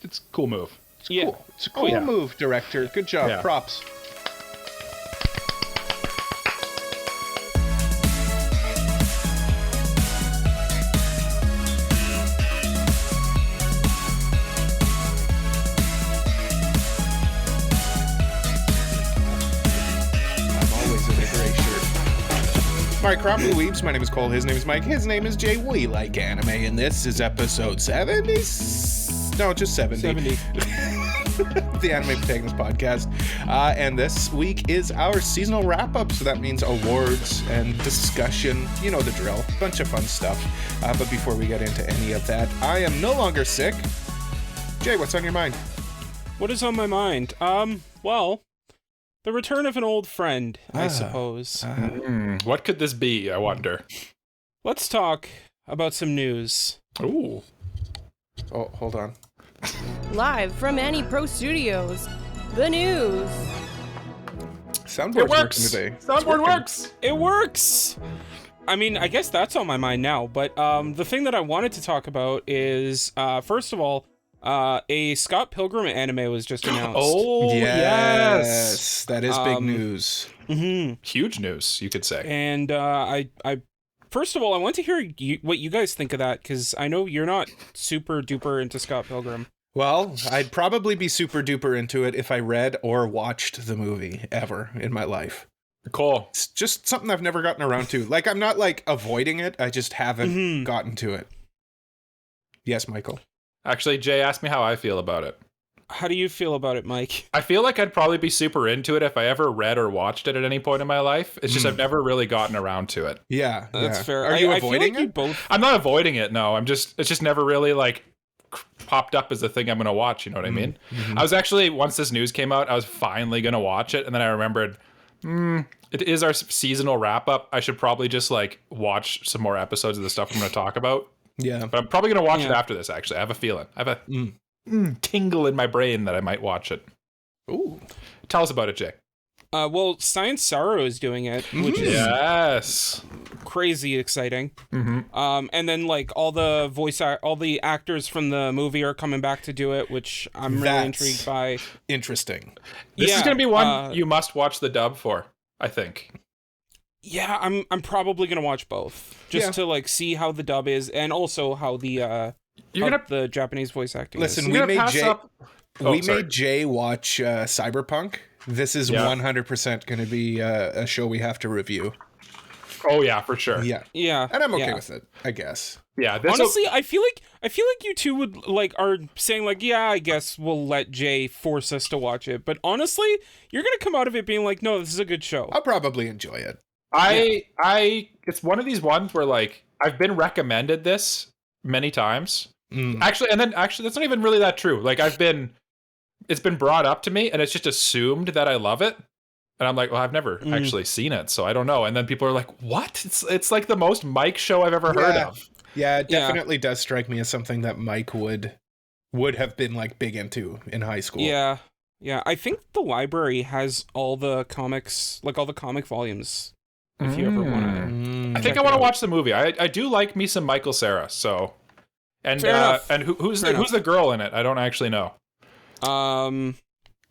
It's a cool move. Cool. It's a cool move, director. Good job. Yeah. Props. Alright, Crappy Weebs, my name is Cole, his name is Mike, his name is Jay, we like anime, and this is episode 70? No, just 70. The Anime Protagonist Podcast. And this week is our seasonal wrap-up, so that means awards and discussion, you know the drill, bunch of fun stuff. But before we get into any of that, I am no longer sick. Jay, what's on your mind? What is on my mind? Well, the return of an old friend, I suppose. What could this be, I wonder? Let's talk about some news. Ooh. Oh, hold on. Live from AniPro Studios, the news. Soundboard's working today. Soundboard works! It works! I mean, I guess that's on my mind now, but the thing that I wanted to talk about is, first of all, a Scott Pilgrim anime was just announced. Oh, yes! That is big news. Mm-hmm. Huge news, you could say. And I first of all, I want to hear what you guys think of that, because I know you're not super duper into Scott Pilgrim. Well, I'd probably be super duper into it if I read or watched the movie ever in my life. Cool. It's just something I've never gotten around to. Like, I'm not, like, avoiding it. I just haven't gotten to it. Yes, Michael. Actually, Jay asked me how I feel about it. How do you feel about it, Mike? I feel like I'd probably be super into it if I ever read or watched it at any point in my life. It's just I've never really gotten around to it. Yeah, that's fair. Are you avoiding feel like it? Both... I'm not avoiding it, no. It's just never really, like, popped up as the thing I'm going to watch, you know what I mean? Mm-hmm. I was actually, once this news came out, I was finally going to watch it, and then I remembered, it is our seasonal wrap-up. I should probably just, like, watch some more episodes of the stuff I'm going to talk about. Yeah. But I'm probably going to watch it after this, actually. I have a feeling. I have a tingle in my brain that I might watch it. Ooh. Tell us about it, Jay. Well, Science Sorrow is doing it, which is crazy exciting. Mm-hmm. And then, like, all the actors from the movie are coming back to do it, which I'm really intrigued by. Interesting. This is going to be one you must watch the dub for, I think. Yeah, I'm probably gonna watch both just to like see how the dub is and also how the the Japanese voice acting. Listen, is. we made Jay watch Cyberpunk. This is 100% going to be a show we have to review. Oh yeah, for sure. Yeah, and I'm okay with it, I guess. Yeah. Honestly, I feel like you two would are saying like, yeah, I guess we'll let Jay force us to watch it. But honestly, you're gonna come out of it being like, no, this is a good show. I'll probably enjoy it. It's one of these ones where like I've been recommended this many times. Actually, that's not even really that true. Like it's been brought up to me and it's just assumed that I love it. And I'm like, well, I've never actually seen it, so I don't know. And then people are like, what? It's like the most Mike show I've ever heard of. Yeah, it definitely does strike me as something that Mike would have been like big into in high school. Yeah. Yeah, I think the library has all the comics, like all the comic volumes. If you ever want to, I think I want to watch the movie. I do like me some Michael Cera. So, and who's the girl in it? I don't actually know.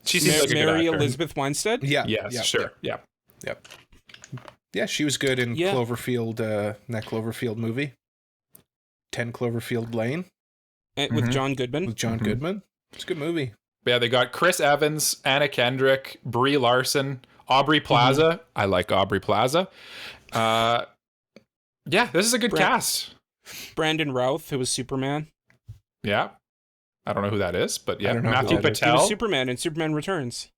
She seems like a Mary good actor. Elizabeth Winstead. Yeah. Yes. Sure. Yep. Yeah, she was good in Cloverfield. That Cloverfield movie. 10 Cloverfield Lane. With John Goodman. Goodman. It's a good movie. Yeah, they got Chris Evans, Anna Kendrick, Brie Larson, Aubrey Plaza. I like Aubrey Plaza. Yeah, this is a good cast. Brandon Routh, who was Superman. Yeah. I don't know who that is, but yeah. Matthew Patel. He was Superman in Superman Returns.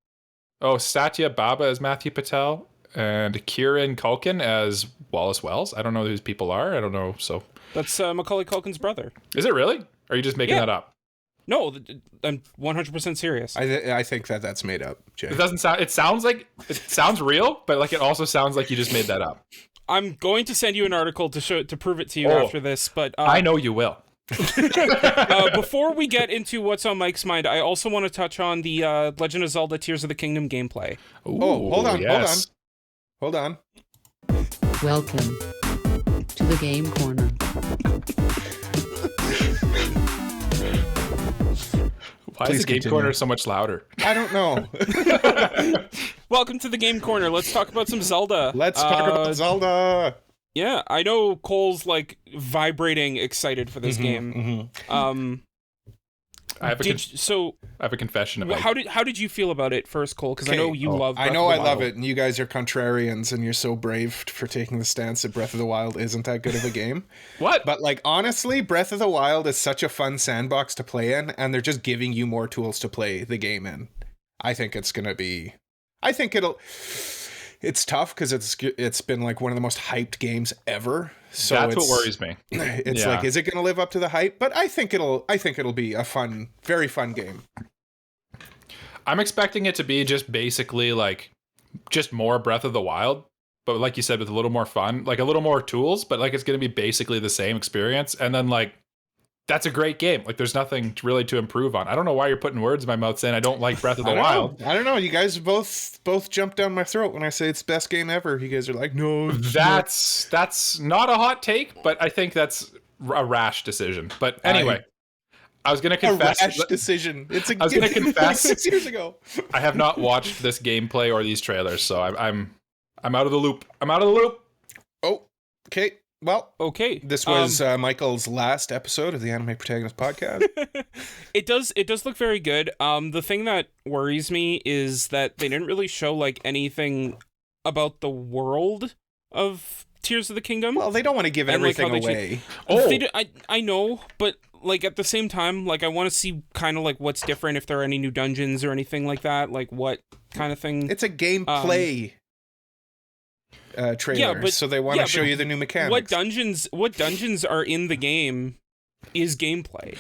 Oh, Satya Baba as Matthew Patel. And Kieran Culkin as Wallace Wells. I don't know who these people are. I don't know. So that's Macaulay Culkin's brother. Is it really? Or are you just making that up? No, I'm 100% serious. I think that's made up, Jay. It doesn't sound. It sounds real, but like it also sounds like you just made that up. I'm going to send you an article to prove it to you after this, but I know you will. Before we get into what's on Mike's mind, I also want to touch on the Legend of Zelda Tears of the Kingdom gameplay. Ooh, hold on. Welcome to the Game Corner. Why is the game corner so much louder? I don't know. Welcome to the game corner. Let's talk about some Zelda. Let's talk about Zelda. Yeah, I know Cole's like vibrating excited for this game. I have a confession about how did you feel about it first, Cole? Because I know you love Breath I know of the I love Wild. it, and you guys are contrarians, and you're so brave for taking the stance that Breath of the Wild isn't that good of a game. What? But like honestly, Breath of the Wild is such a fun sandbox to play in, and they're just giving you more tools to play the game in. I think it's gonna be. I think it's tough because it's been like one of the most hyped games ever. So that's what worries me. It's like, is it going to live up to the hype? But I think it'll be a fun, very fun game. I'm expecting it to be just basically like just more Breath of the Wild, but like you said, with a little more fun, like a little more tools, but like it's going to be basically the same experience. And then like that's a great game. Like there's nothing really to improve on. I don't know why you're putting words in my mouth saying I don't like Breath of the Wild. I don't know. You guys both jump down my throat when I say it's the best game ever. You guys are like, no. That's not a hot take, but I think that's a rash decision. But anyway, I was going to confess. A rash decision. I was going to confess 6 years ago. I have not watched this gameplay or these trailers, so I'm out of the loop. I'm out of the loop. Oh, okay. Well, okay. This was Michael's last episode of the Anime Protagonist Podcast. It does look very good. The thing that worries me is that they didn't really show like anything about the world of Tears of the Kingdom. Well, they don't want to give everything away. I know, but like at the same time, like I want to see kind of like what's different, if there are any new dungeons or anything like that, like what kind of thing. It's a gameplay trailer, so they want to show you the new mechanics. What dungeons are in the game is gameplay.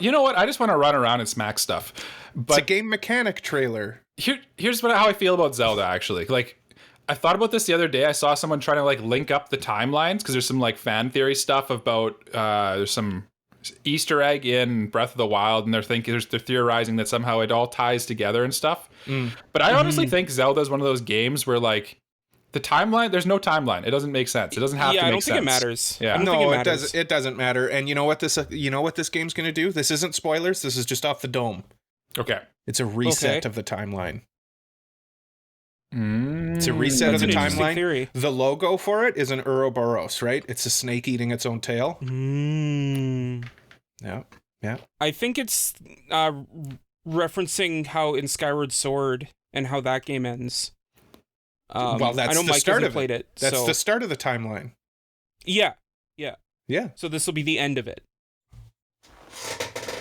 You know what? I just want to run around and smack stuff. But it's a game mechanic trailer. Here's how I feel about Zelda, actually. Like, I thought about this the other day. I saw someone trying to like link up the timelines because there's some like fan theory stuff about there's some Easter egg in Breath of the Wild, and they're theorizing that somehow it all ties together and stuff. But I honestly think Zelda is one of those games where like the timeline, there's no timeline. It doesn't make sense. It doesn't have to make sense. I don't think it matters. Yeah. No, it doesn't matter. And you know what this game's going to do? This isn't spoilers. This is just off the dome. Okay. It's a reset of the timeline. It's a That's reset of the an interesting timeline. theory. The logo for it is an Ouroboros, right? It's a snake eating its own tail. Yeah. I think it's referencing how in Skyward Sword and how that game ends. Well, that's I know the Mike start hasn't of played it. That's the start of the timeline. Yeah. So this will be the end of it.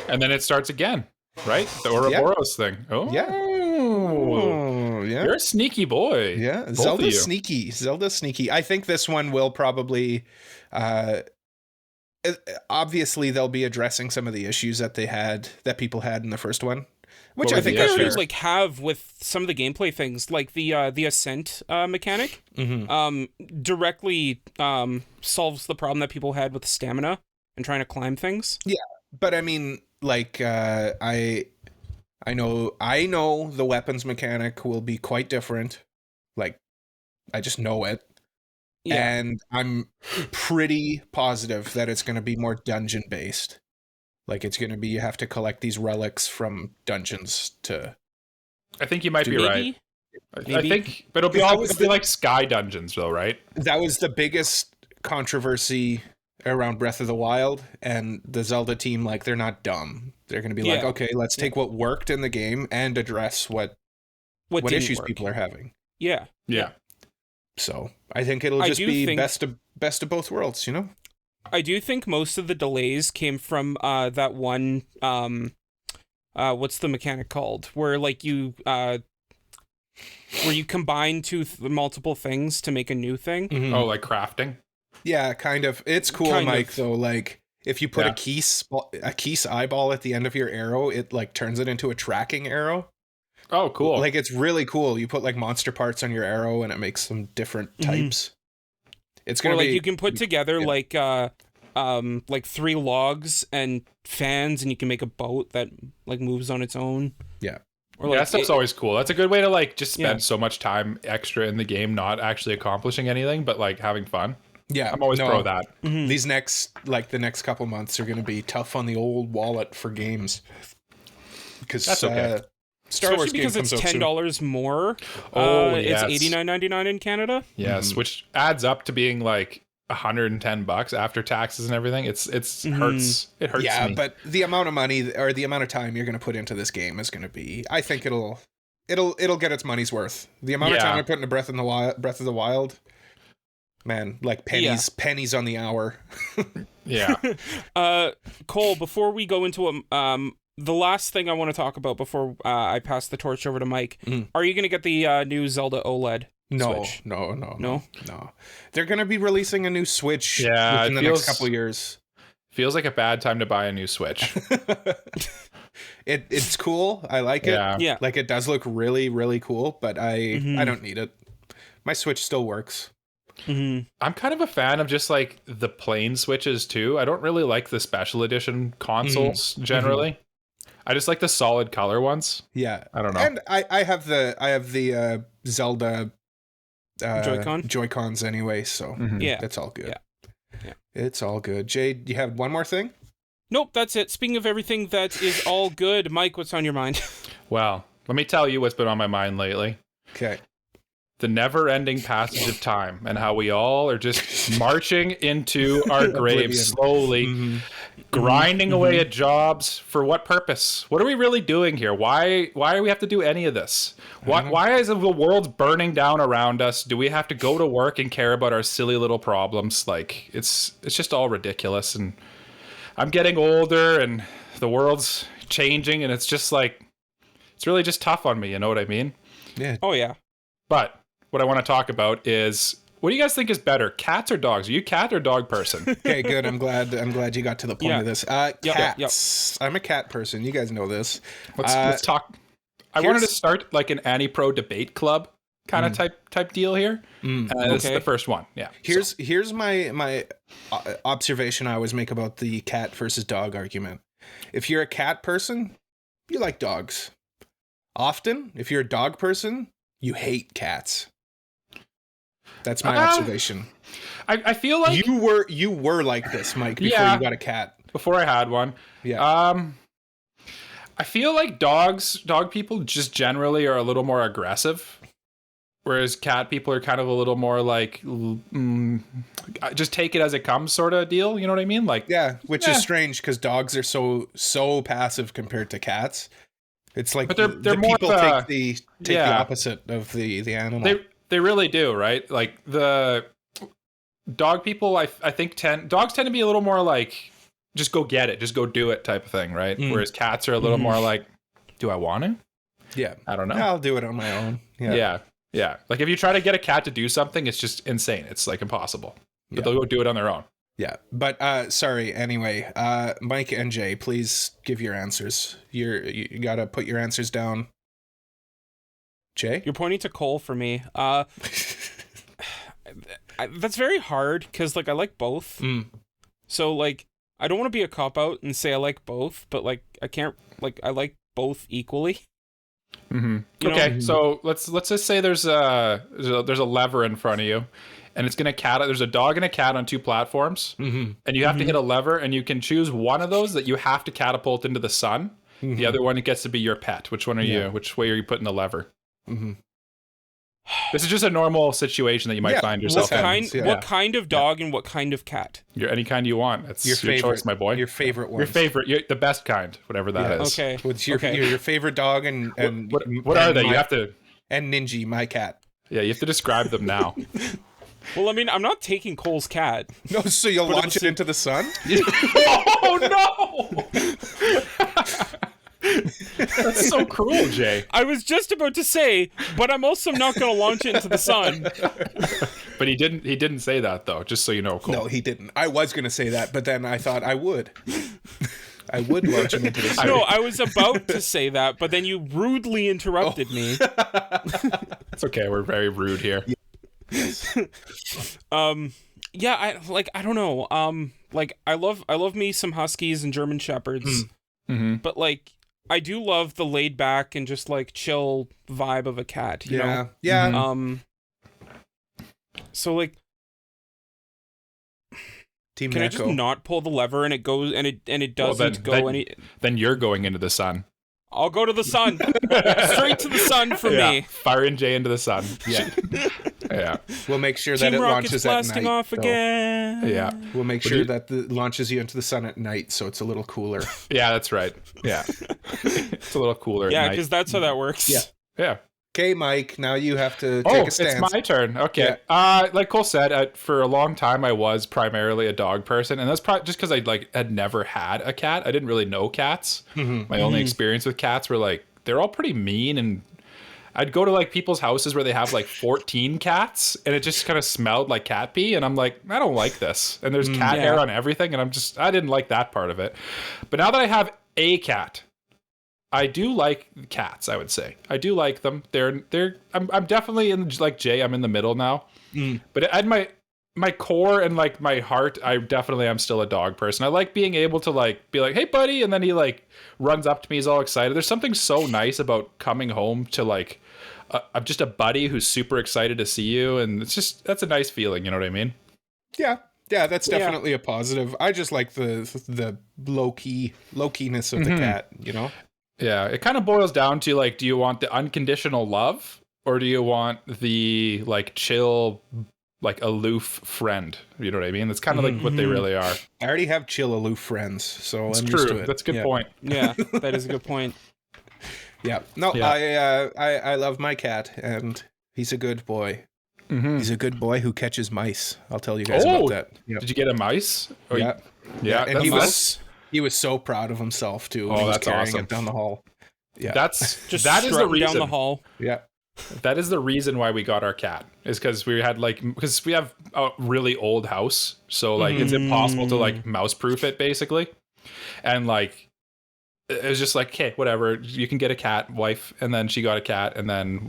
And then it starts again, right? The Ouroboros thing. Oh. Yeah. Oh, yeah. You're a sneaky boy. Yeah. Zelda's sneaky. I think this one will probably obviously they'll be addressing some of the issues that people had in the first one. Which I think they that's already fair. like have with some of the gameplay things, like the ascent mechanic, directly solves the problem that people had with stamina and trying to climb things. Yeah, but I mean, like I know the weapons mechanic will be quite different. Like, I just know it. Yeah. And I'm pretty positive that it's going to be more dungeon based. Like, it's going to be, you have to collect these relics from dungeons to... I think you might be right. Maybe. I think, but it'll be like sky dungeons though, right? That was the biggest controversy around Breath of the Wild, and the Zelda team, like, they're not dumb. They're going to be like, okay, let's take what worked in the game and address what issues people are having. Yeah. So I think it'll just be best of both worlds, you know? I do think most of the delays came from that one what's the mechanic called, where like you combine multiple things to make a new thing. Oh, like crafting. Yeah, kind of. It's cool, Mike, though. Like, if you put a Keese eyeball at the end of your arrow, it like turns it into a tracking arrow. Oh, cool. Like, it's really cool. You put like monster parts on your arrow and it makes some different types. It's gonna be, you can put together like 3 logs and fans, and you can make a boat that like moves on its own. Yeah. Or like, that stuff's always cool. That's a good way to like just spend so much time extra in the game, not actually accomplishing anything, but like having fun. Yeah, I'm always pro that. The next couple months are going to be tough on the old wallet for games. because That's okay. Star Wars Especially game because it's comes out soon. $10 more. Yes. It's $89.99 in Canada. Yes, which adds up to being like $110 after taxes and everything. It's hurts. It hurts Yeah, me. but the amount of money or the amount of time you're going to put into this game is going to be. I think it'll get its money's worth. The amount of time I put into Breath of the Wild, man, like pennies on the hour. Yeah. Cole, before we go into the last thing I want to talk about before I pass the torch over to Mike, are you going to get the new Zelda OLED? Switch? No. They're going to be releasing a new Switch Yeah, within the next couple years. Feels like a bad time to buy a new Switch. It's cool. I like it. Yeah. Like it does look really, really cool, but I don't need it. My Switch still works. I'm kind of a fan of just like the plain Switches too. I don't really like the special edition consoles generally. I just like the solid color ones. Yeah. I don't know. And I have the Zelda Joy-Cons anyway, so Yeah. that's all good. Yeah. It's all good. Jay, do you have one more thing? Nope, that's it. Speaking of everything that is all good, Mike, what's on your mind? Well, let me tell you what's been on my mind lately. Okay. The never-ending passage of time and how we all are just marching into our graves slowly, grinding away at jobs. For what purpose? What are we really doing here? Why do we have to do any of this? Why is the world burning down around us? Do we have to go to work and care about our silly little problems? Like it's just all ridiculous. And I'm getting older and the world's changing and it's just like it's really just tough on me, you know what I mean? Yeah. Oh, yeah. But what I want to talk about is, what do you guys think is better, cats or dogs? Are you a cat or dog person? Okay, good. I'm glad you got to the point of this. Cats. Yep. I'm a cat person. You guys know this. Let's talk. I wanted to start like an AniPro debate club kind of type deal here. This is the first one. Yeah. Here's my observation I always make about the cat versus dog argument. If you're a cat person, you like dogs. Often, if you're a dog person, you hate cats. That's my observation. I feel like you were like this, Mike, before you got a cat. Before I had one. Yeah. I feel like dog people just generally are a little more aggressive, whereas cat people are kind of a little more like just take it as it comes sort of deal. You know what I mean? Like which is strange because dogs are so passive compared to cats. It's like, but they're the more people take the opposite of the animal. They really do, right? Like the dog people, I think dogs tend to be a little more like just go get it, just go do it type of thing, right? Whereas cats are a little more like, do I want to? Yeah, I don't know. I'll do it on my own. Yeah. Like if you try to get a cat to do something, it's just insane. It's like impossible. But they'll go do it on their own. Yeah, but sorry. Anyway, Mike and Jay, please give your answers. You gotta put your answers down. Jay, you're pointing to Cole for me. That's very hard because like I like both. So like I don't want to be a cop out and say I like both, but like I can't like I like both equally. Okay, so let's just say there's a lever in front of you. And it's gonna there's a dog and a cat on two platforms, and you have to hit a lever, and you can choose one of those that you have to catapult into the sun. The other one, it gets to be your pet. Which one are you? Which way are you putting the lever? This is just a normal situation that you might find yourself in. What kind of dog and what kind of cat? You're any kind you want. It's your favorite choice, my boy. Your favorite one. Your favorite. The best kind, whatever that is. Okay. What's your favorite dog and what are they? You have to. And Ninji, my cat. Yeah, you have to describe them now. Well, I mean, I'm not taking Cole's cat. No, so you'll launch it into the sun? Oh, no! That's so cruel, Jay. I was just about to say, but I'm also not going to launch it into the sun. But he didn't say that, though, just so you know, Cole. No, he didn't. I was going to say that, but then I thought I would. I would launch him into the sun. No, I was about to say that, but then you rudely interrupted me. It's okay. We're very rude here. I don't know. Like I love me some huskies and German shepherds, but like I do love the laid back and just like chill vibe of a cat. You know? Yeah. So like, Team can Neko. I just not pull the lever and it goes and it doesn't go any? Then you're going into the sun. I'll go to the sun. Straight to the sun for me. Firing Jay into the sun. Yeah. Yeah. We'll make sure Team that it Rocket's launches at blasting night. off though. again. Yeah. We'll make sure that it launches you into the sun at night, so it's a little cooler. Yeah, that's right. Yeah. It's a little cooler Yeah, at night. because that's how that works. Yeah. Yeah. Okay, Mike, now you have to take a stance. It's my turn. Okay. Like Cole said, for a long time I was primarily a dog person, and that's probably just because I had never had a cat. I didn't really know cats. My only experience with cats were like they're all pretty mean, and I'd go to like people's houses where they have like 14 cats, and it just kind of smelled like cat pee, and I'm like, I don't like this. And there's cat hair on everything, and I didn't like that part of it. But now that I have a cat, I do like cats, I would say. I do like them. I'm definitely in, like Jay, I'm in the middle now. But at my core and like my heart, I definitely am still a dog person. I like being able to like be like, hey buddy, and then he like runs up to me, he's all excited. There's something so nice about coming home to like I'm just a buddy who's super excited to see you, and that's a nice feeling, you know what I mean? Yeah, that's definitely a positive. I just like the low keyness of the cat, you know? Yeah, it kind of boils down to like, do you want the unconditional love, or do you want the like chill, like aloof friend? You know what I mean? That's kind of like what they really are. I already have chill, aloof friends, so It's I'm true. used to it. That's a good point. Yeah, that is a good point. Yeah. No, Yeah. I love my cat, and he's a good boy. He's a good boy who catches mice. I'll tell you guys about that. Yep. Did you get a mice? Or Yeah. Yeah, and he was so proud of himself too. When he was that's carrying awesome. it down the hall. Yeah. that is the strutting reason. down the hall. Yeah. That is the reason why we got our cat, is because we have a really old house, so like it's impossible to like mouse proof it basically, and like it was just like, okay, whatever, you can get a cat, wife, and then she got a cat, and then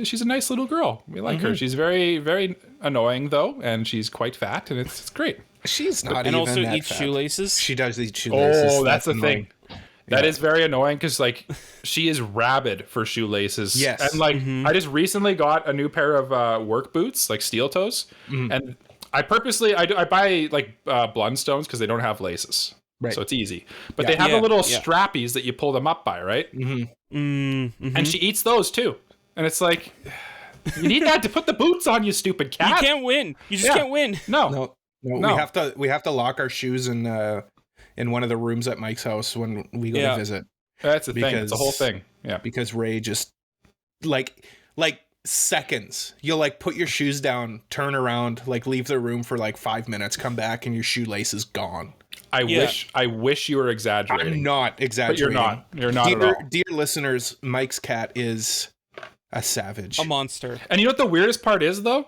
she's a nice little girl. We like her. She's very, very annoying though, and she's quite fat, and it's great. She's not And even also that eats fat. shoelaces. She does eat shoelaces. Oh, that's the annoying. thing. That is very annoying because like she is rabid for shoelaces. Yes. And like I just recently got a new pair of work boots, like steel toes, and I purposely I buy like Blundstones because they don't have laces. Right. So it's easy. But they have the little strappies that you pull them up by, right? And she eats those too. And it's like, you need that to put the boots on, you stupid cat. You can't win. You just can't win. No. We have to lock our shoes in one of the rooms at Mike's house when we go to visit. That's the thing. It's the whole thing. Yeah. Because Ray just like seconds. You'll like put your shoes down, turn around, like leave the room for like 5 minutes, come back, and your shoelace is gone. I wish you were exaggerating. I'm not exaggerating. But you're not at all. Dear listeners, Mike's cat is a savage. A monster. And you know what the weirdest part is though?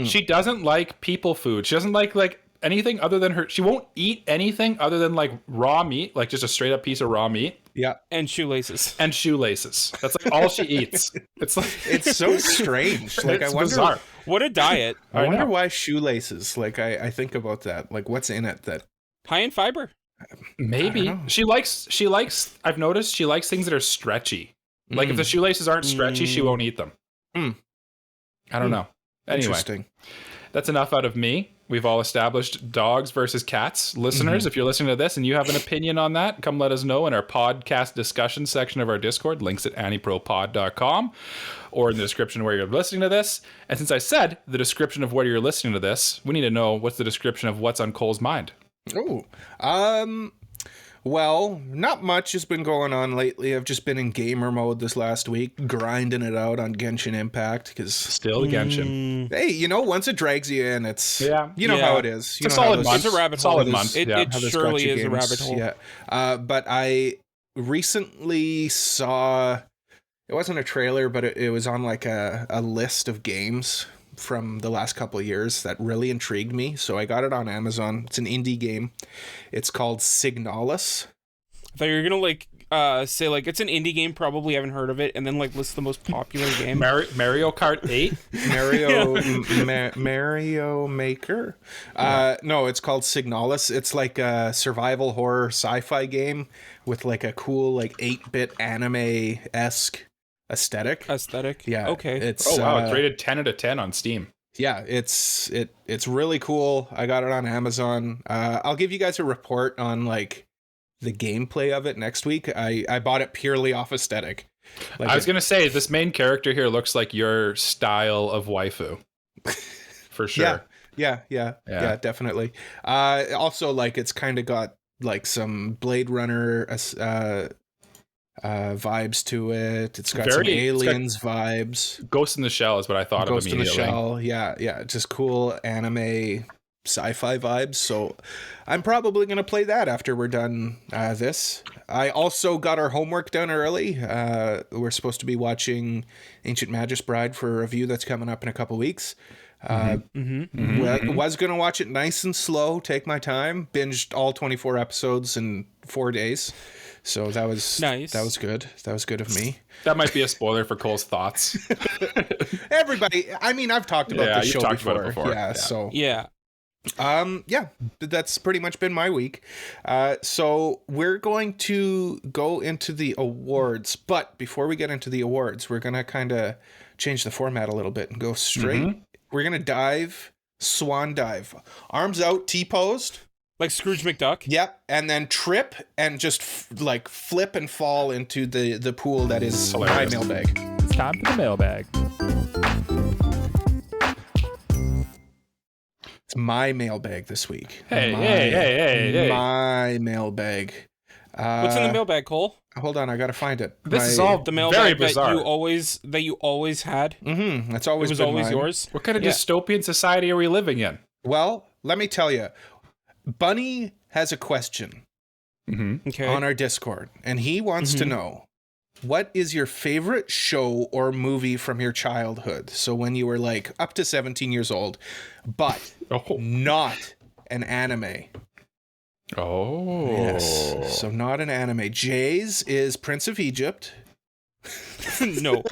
She doesn't like people food. She doesn't like anything other than her. She won't eat anything other than like raw meat, like just a straight up piece of raw meat. Yeah. And shoelaces. That's like all she eats. It's like it's so strange. Like it's I wonder bizarre. What a diet. I wonder why shoelaces. Like I think about that. Like what's in it that High in fiber. Maybe she likes. I've noticed she likes things that are stretchy. Like if the shoelaces aren't stretchy, she won't eat them. I don't know. Anyway, Interesting. That's enough out of me. We've all established dogs versus cats. Listeners, if you're listening to this and you have an opinion on that, come let us know in our podcast discussion section of our Discord. Links at anipropod.com or in the description where you're listening to this. And since I said the description of where you're listening to this, we need to know what's the description of what's on Cole's mind. Well, not much has been going on lately. I've just been in gamer mode this last week, grinding it out on Genshin Impact, because Still Genshin. hey, you know, once it drags you in, it's you know how it is. You It's know a how solid those- month. It's a rabbit hole. Solid month. It how those surely gotcha is a games- rabbit hole. Yeah. But I recently saw, it wasn't a trailer, but it was on like a list of games from the last couple of years that really intrigued me. So I got it on Amazon. It's an indie game. It's called Signalis. I thought you were gonna like say like it's an indie game, probably haven't heard of it, and then like list the most popular game. Mario Kart 8? Mario Maker. No, it's called Signalis. It's like a survival horror sci-fi game with like a cool like 8-bit anime-esque aesthetic. Yeah. Okay. It's Oh wow, it's rated 10 out of 10 on Steam. yeah, it's really cool. I got it on Amazon. I'll give you guys a report on like the gameplay of it next week. I bought it purely off aesthetic. Like I was gonna say this main character here looks like your style of waifu, for sure. Yeah, definitely. Also, like it's kind of got like some Blade Runner vibes to it. It's got some Aliens vibes. Ghost in the Shell is what I thought Ghost of in the immediately. Shell, yeah, just cool anime sci-fi vibes. So I'm probably gonna play that after we're done this. I also got our homework done early. We're supposed to be watching Ancient Magus Bride for a review that's coming up in a couple weeks. Was gonna watch it nice and slow, take my time, binged all 24 episodes in 4 days. So that was nice. That was good. That was good of me. That might be a spoiler for Cole's thoughts. Everybody, I mean, I've talked about this show before. Yeah, so yeah. That's pretty much been my week. So we're going to go into the awards, but before we get into the awards, we're gonna kind of change the format a little bit and go straight. We're gonna swan dive, arms out, T-posed. Like Scrooge McDuck? Yep, and then trip and just flip and fall into the pool that is my mailbag. It's time for the mailbag. It's my mailbag this week. Hey. My mailbag. What's in the mailbag, Cole? Hold on, I gotta find it. This is all the mailbag very bizarre. that you always had. That's always it was been always mine. yours. What kind of dystopian society are we living in? Well, let me tell you. Bunny has a question on our Discord, and he wants to know, what is your favorite show or movie from your childhood? So when you were like up to 17 years old, but not an anime. Oh. Yes. So not an anime. Jay's is Prince of Egypt. No.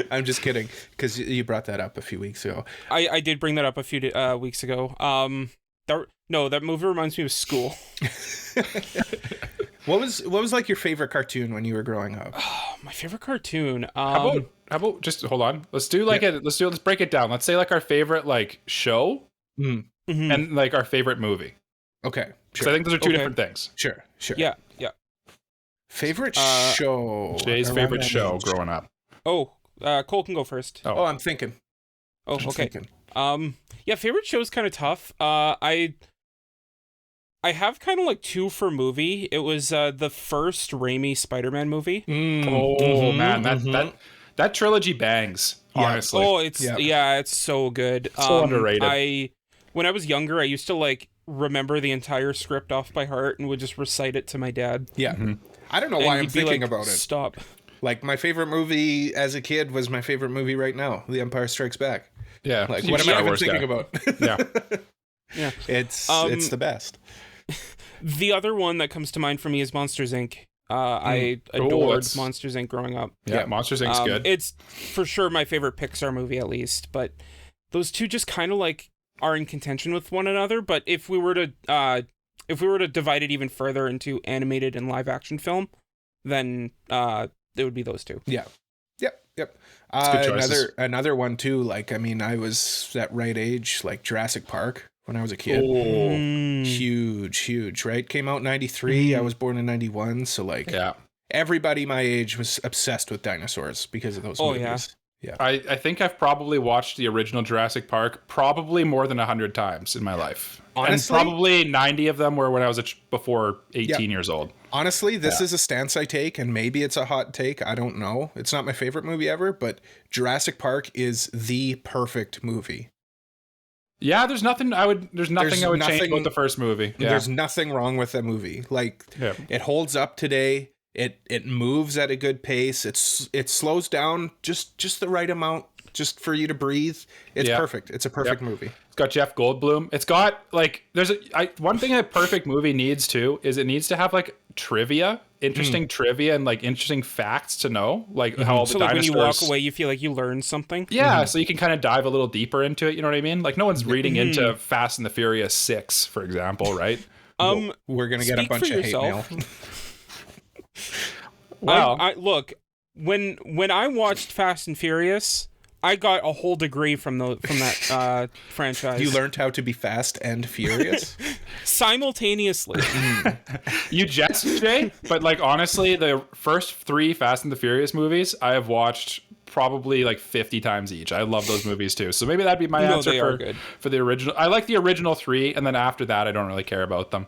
I'm just kidding, because you brought that up a few weeks ago. I did bring that up a few weeks ago. That movie reminds me of school. What was like your favorite cartoon when you were growing up? My favorite cartoon. How about just hold on. Let's break it down. Let's say like our favorite like show and like our favorite movie. Okay. Sure. So I think those are two different things. Sure. Yeah. Favorite show. Jay's favorite show growing up. Oh, Cole can go first. Oh, I'm thinking. Oh, okay. Yeah, favorite show is kind of tough. I have kind of like two for movie. It was the first Raimi Spider-Man movie. Man, that trilogy bangs. Honestly. Oh, it's so good. So underrated. When I was younger, I used to like remember the entire script off by heart and would just recite it to my dad. Yeah. I don't know why I'm thinking like, about it. Stop. Like my favorite movie as a kid was my favorite movie right now, The Empire Strikes Back. Yeah. Like what am I even thinking about? Yeah. It's the best. The other one that comes to mind for me is Monsters Inc. I adored Monsters Inc. growing up. Yeah, Monsters Inc.'s good. It's for sure my favorite Pixar movie, at least. But those two just kind of like are in contention with one another. But if we were to divide it even further into animated and live action film, then it would be those two. Yeah. Yep. Another one too. Like, I mean, I was that right age, like Jurassic Park when I was a kid. Huge, right? Came out in 93. I was born in 91. So like, everybody my age was obsessed with dinosaurs because of those movies. Yeah. I think I've probably watched the original Jurassic Park probably more than 100 times in my life. Honestly, and probably 90 of them were when I was before 18 years old. Honestly, this is a stance I take, and maybe it's a hot take. I don't know. It's not my favorite movie ever, but Jurassic Park is the perfect movie. Yeah, there's nothing I would change about the first movie. Yeah. There's nothing wrong with the movie. Like it holds up today. It moves at a good pace. It slows down just the right amount, just for you to breathe. It's perfect. It's a perfect movie. It's got Jeff Goldblum. It's got like one thing a perfect movie needs too is it needs to have like trivia, interesting trivia and like interesting facts to know, like how all the dinosaurs. When you walk away, you feel like you learned something. Yeah, so you can kind of dive a little deper into it. You know what I mean? Like no one's reading into Fast and the Furious 6, for example, right? We're gonna get a bunch of hate mail. Well, I look, when I watched Fast and Furious, I got a whole degree from that franchise. You learned how to be fast and furious simultaneously. You jest, Jay, but like honestly, the first 3 Fast and the Furious movies I have watched probably like 50 times each. I love those movies too. So maybe that'd be my answer for the original. I like the original 3, and then after that, I don't really care about them.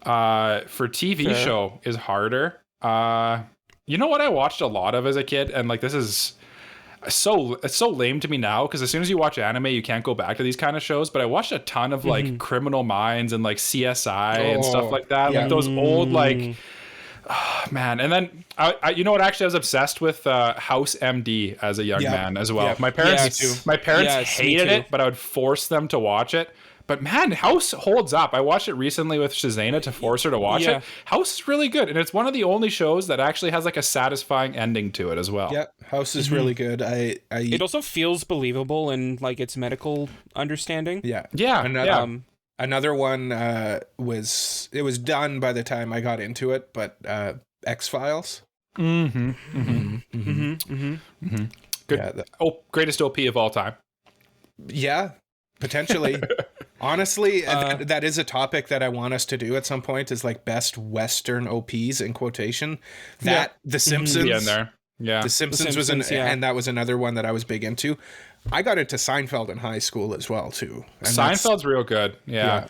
For TV show is harder. You know what I watched a lot of as a kid, and like this is it's so lame to me now because as soon as you watch anime, you can't go back to these kind of shows. But I watched a ton of like Criminal Minds and like CSI and stuff like that. Like those old like. Oh, man, and then I you know what? Actually, I was obsessed with House MD as a young man as well. My parents hated it, but I would force them to watch it. But man, House holds up. I watched it recently with Shazana to force her to watch it. House is really good, and it's one of the only shows that actually has like a satisfying ending to it as well. Yeah, House is really good. It also feels believable in like its medical understanding. Another one was done by the time I got into it, but X-Files. Good. Yeah, greatest OP of all time. Yeah, potentially. Honestly, that is a topic that I want us to do at some point. Is like best Western OPs in quotation. The Simpsons. Yeah, in there. Yeah, The Simpsons was and that was another one that I was big into. I got into Seinfeld in high school as well too. And Seinfeld's real good. Yeah.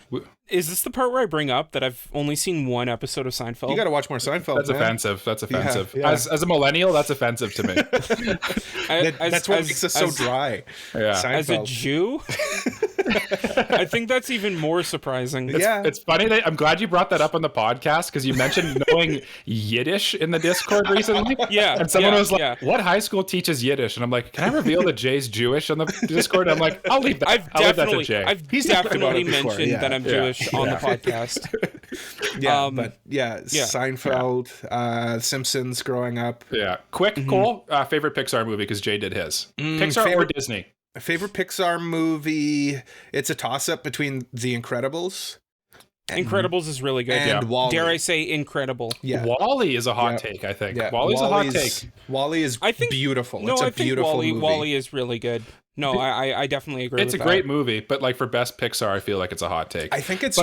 Is this the part where I bring up that I've only seen one episode of Seinfeld? You got to watch more Seinfeld. That's offensive. That's offensive. Yeah. As a millennial, that's offensive to me. That's what makes us so dry. Yeah. Seinfeld. As a Jew, I think that's even more surprising. It's funny that I'm glad you brought that up on the podcast because you mentioned knowing Yiddish in the Discord recently. And someone was like, "What high school teaches Yiddish?" And I'm like, "Can I reveal that Jay's Jewish on the Discord?" And I'm like, "I'll leave that. I've to Jay." I've definitely mentioned that I'm Jewish on the podcast. Seinfeld, Simpsons growing up. Yeah. Quick, Cole, favorite Pixar movie because Jay did his. Pixar or Disney? Favorite Pixar movie, it's a toss-up between The Incredibles. Incredibles is really good. And WALL-E. Dare I say incredible. Yeah. WALL-E is a hot take, I think. WALL-E's a hot take. WALL-E is beautiful. No, it's a beautiful movie. WALL-E is really good. No, I definitely agree with that. It's a great movie, but like for best Pixar, I feel like it's a hot take. I think it's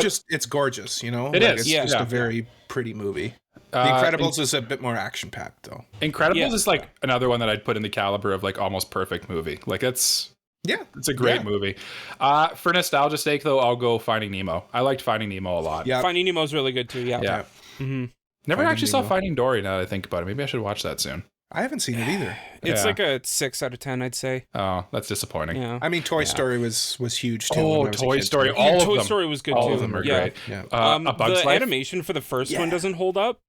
gorgeous, you know? It is. It's just a very pretty movie. The Incredibles is a bit more action-packed, though. Incredibles is like another one that I'd put in the caliber of like almost perfect movie. Like it's a great movie. For nostalgia's sake, though, I'll go Finding Nemo. I liked Finding Nemo a lot. Yeah, Finding Nemo is really good too. Yeah. Mm-hmm. Never actually saw Finding Dory. Now that I think about it, maybe I should watch that soon. I haven't seen it either. It's like a 6 out of 10, I'd say. Oh, that's disappointing. Yeah. I mean, Toy Story was huge too. Oh, Toy Story! Toy Story was good too. All of them are great. Yeah. A Bug's the Life? animation for the first one doesn't hold up.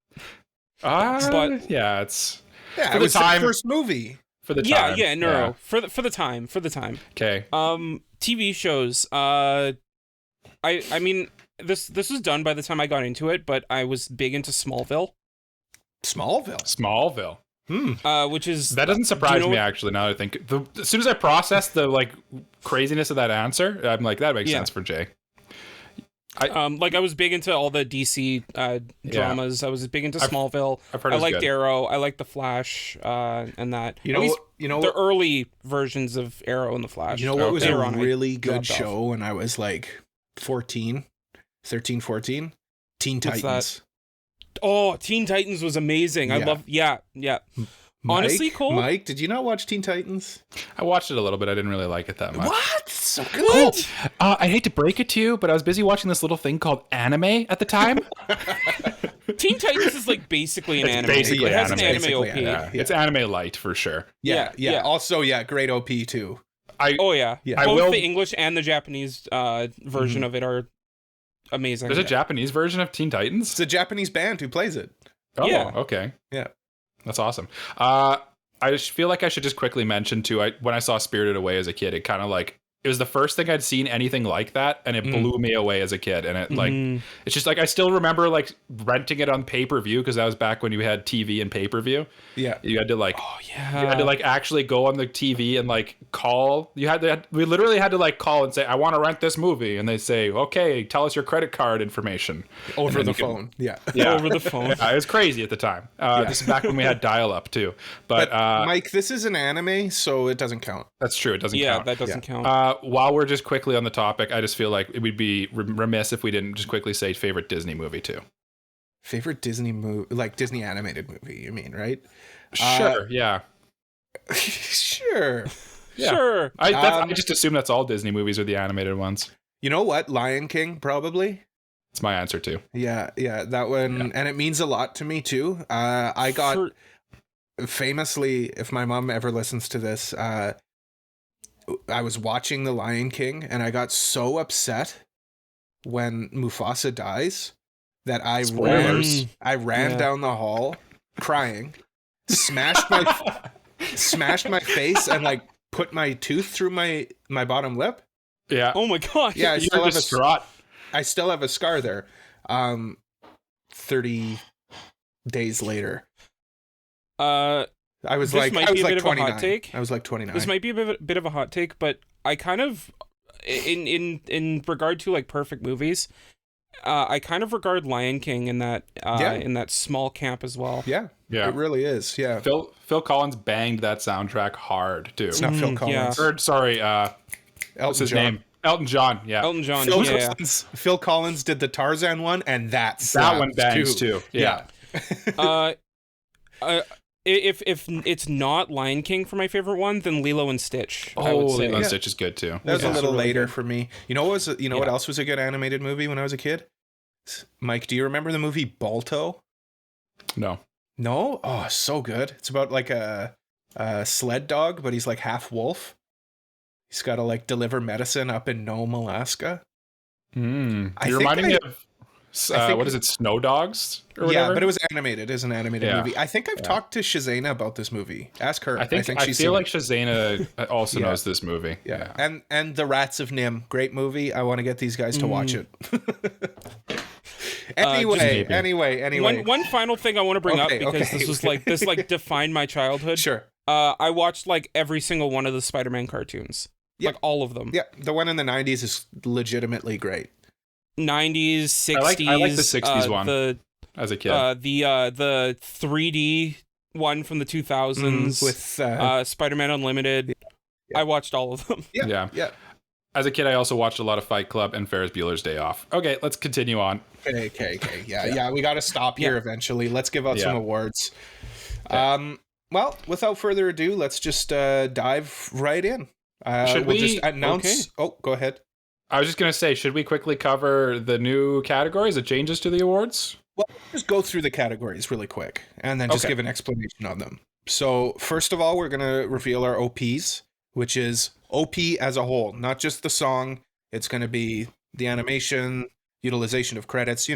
But yeah, it's it was the first movie. For the time. For the time. Okay. TV shows. I mean, this was done by the time I got into it, but I was big into Smallville. Smallville. Which is that doesn't surprise me actually. Now that I think, as soon as I process the like craziness of that answer, I'm like that makes sense for Jay. I was big into all the DC dramas. I was big into Smallville. I liked Arrow. I liked the Flash and that. You know the early versions of Arrow and the Flash. You know what was a really good show when I was like 13, 14? Teen Titans. Oh, Teen Titans was amazing. I love honestly, Cole? Mike, did you not watch Teen Titans? I watched it a little bit. I didn't really like it that much. What? So good. I hate to break it to you, but I was busy watching this little thing called anime at the time. Teen Titans is like basically an anime. Basically it has anime. an anime OP. Yeah. It's anime light for sure. Yeah. Also, great OP too. Both the English and the Japanese version of it are amazing. There's a Japanese version of Teen Titans? It's a Japanese band who plays it. Oh, okay. Yeah. That's awesome. I just feel like I should just quickly mention too, when I saw Spirited Away as a kid, it kind of like it was the first thing I'd seen anything like that, and it blew me away as a kid. And it like, it's just like, I still remember like renting it on pay-per-view, because that was back when you had TV and pay-per-view. Yeah. You had to like, you had to like actually go on the TV and like call. We literally had to like call and say, I want to rent this movie. And they say, okay, tell us your credit card information. Over the phone. Yeah. Over the phone. Yeah, it was crazy at the time. This is back when we had dial-up too. But Mike, this is an anime, so it doesn't count. that's true. It doesn't count. Yeah, that doesn't count. While we're just quickly on the topic, I just feel like it would be remiss if we didn't just quickly say favorite Disney movie too. Favorite Disney movie, like Disney animated movie, you mean, right? Sure. Yeah. Sure. Yeah. Sure. I just assume that's all Disney movies are the animated ones. You know what? Lion King, probably. It's my answer too. Yeah, that one, and it means a lot to me too. I got famously, if my mom ever listens to this, I was watching The Lion King, and I got so upset when Mufasa dies that I ran down the hall crying, smashed my face, and like put my tooth through my bottom lip. Yeah. Oh my gosh. Yeah, You're distraught. I still have a scar there. 30 days later. I was like 29. I was like 29. This might be a bit of a hot take, but I kind of, in regard to like perfect movies, I kind of regard Lion King in that small camp as well. Yeah, it really is. Yeah, Phil Collins banged that soundtrack hard too. It's not Phil Collins. Yeah. Sorry, what's his name? Elton John. Yeah, Elton John. Phil Collins did the Tarzan one, and that one bangs too. Yeah. If it's not Lion King for my favorite one, then Lilo and Stitch. I would say. Lilo and Stitch is good too. That was a little really later good for me. You know what else was a good animated movie when I was a kid? Mike, do you remember the movie Balto? No. No? Oh, so good. It's about like a sled dog, but he's like half wolf. He's got to like deliver medicine up in Nome, Alaska. You're reminding me of what is it, Snow Dogs? Or whatever? Yeah, but it was animated. It's an animated movie. I think I've talked to Shazana about this movie. Ask her. I feel like Shazana also knows this movie. Yeah. And The Rats of Nim, great movie. I want to get these guys to watch it. Anyway. One final thing I want to bring up, because this defined my childhood. Sure. I watched like every single one of the Spider-Man cartoons. Like all of them. Yeah, the one in the 90s is legitimately great. 90s, 60s. I like the 60s one as a kid. The 3D one from the 2000s with Spider-Man Unlimited. Yeah. I watched all of them. Yeah. As a kid, I also watched a lot of Fight Club and Ferris Bueller's Day Off. Okay, let's continue on. Okay. Yeah, we got to stop here eventually. Let's give out some awards. Yeah. Well, without further ado, let's just dive right in. Should we just announce? Okay. Oh, go ahead. I was just going to say, should we quickly cover the new categories, the changes to the awards? Well, just go through the categories really quick and then just give an explanation on them. So, first of all, we're going to reveal our OPs, which is OP as a whole, not just the song. It's going to be the animation, utilization of credits,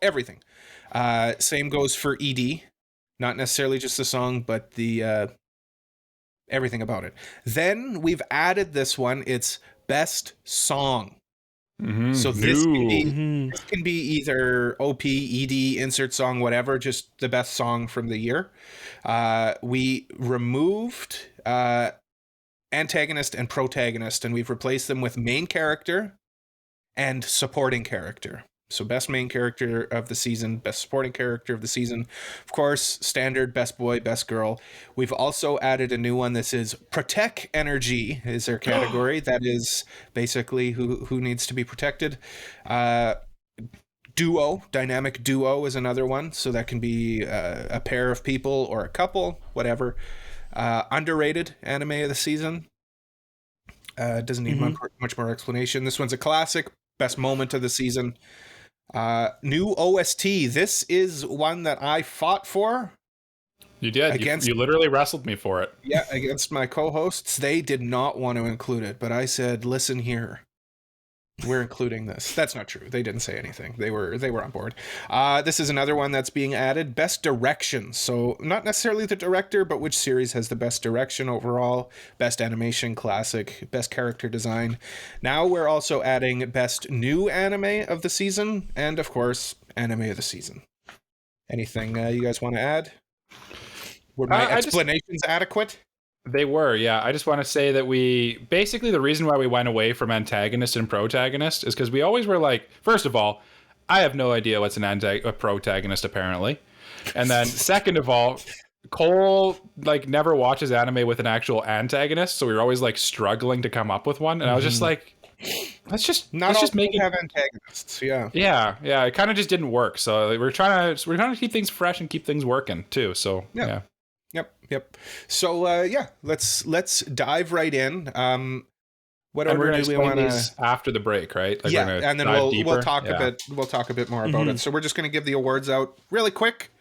everything. Same goes for ED, not necessarily just the song, but the everything about it. Then we've added this one. It's best song. Mm-hmm. So this can be either OP, ED, insert song, whatever, just the best song from the year. We removed antagonist and protagonist, and we've replaced them with main character and supporting character. So best main character of the season, best supporting character of the season. Of course, standard best boy, best girl. We've also added a new one. This is Protecc energy is their category. That is basically who needs to be protected. Duo, dynamic duo is another one. So that can be a pair of people or a couple, whatever. Underrated anime of the season. Doesn't need much more explanation. This one's a classic. Best moment of the season. New OST. This is one that I fought for. You did. You literally wrestled me for it. Yeah, against my co-hosts. They did not want to include it, but I said, listen here. We're including this. That's not true. They didn't say anything. They were on board. This is another one that's being added. Best direction. So not necessarily the director, but which series has the best direction overall. Best animation, classic, best character design. Now we're also adding best new anime of the season, and of course, anime of the season. Anything you guys want to add? Were my explanations adequate? They were, yeah. I just want to say that basically the reason why we went away from antagonist and protagonist is because we always were like, first of all, I have no idea what's a protagonist apparently. And then second of all, Cole like never watches anime with an actual antagonist, so we were always like struggling to come up with one. And I was just like, let's just make it have antagonists. Yeah. Yeah. It kind of just didn't work. So we're trying to keep things fresh and keep things working too. So yeah. Yep. So let's dive right in. What and order do we want to after the break, right? Like and then we'll talk a bit. We'll talk a bit more about it. So we're just going to give the awards out really quick.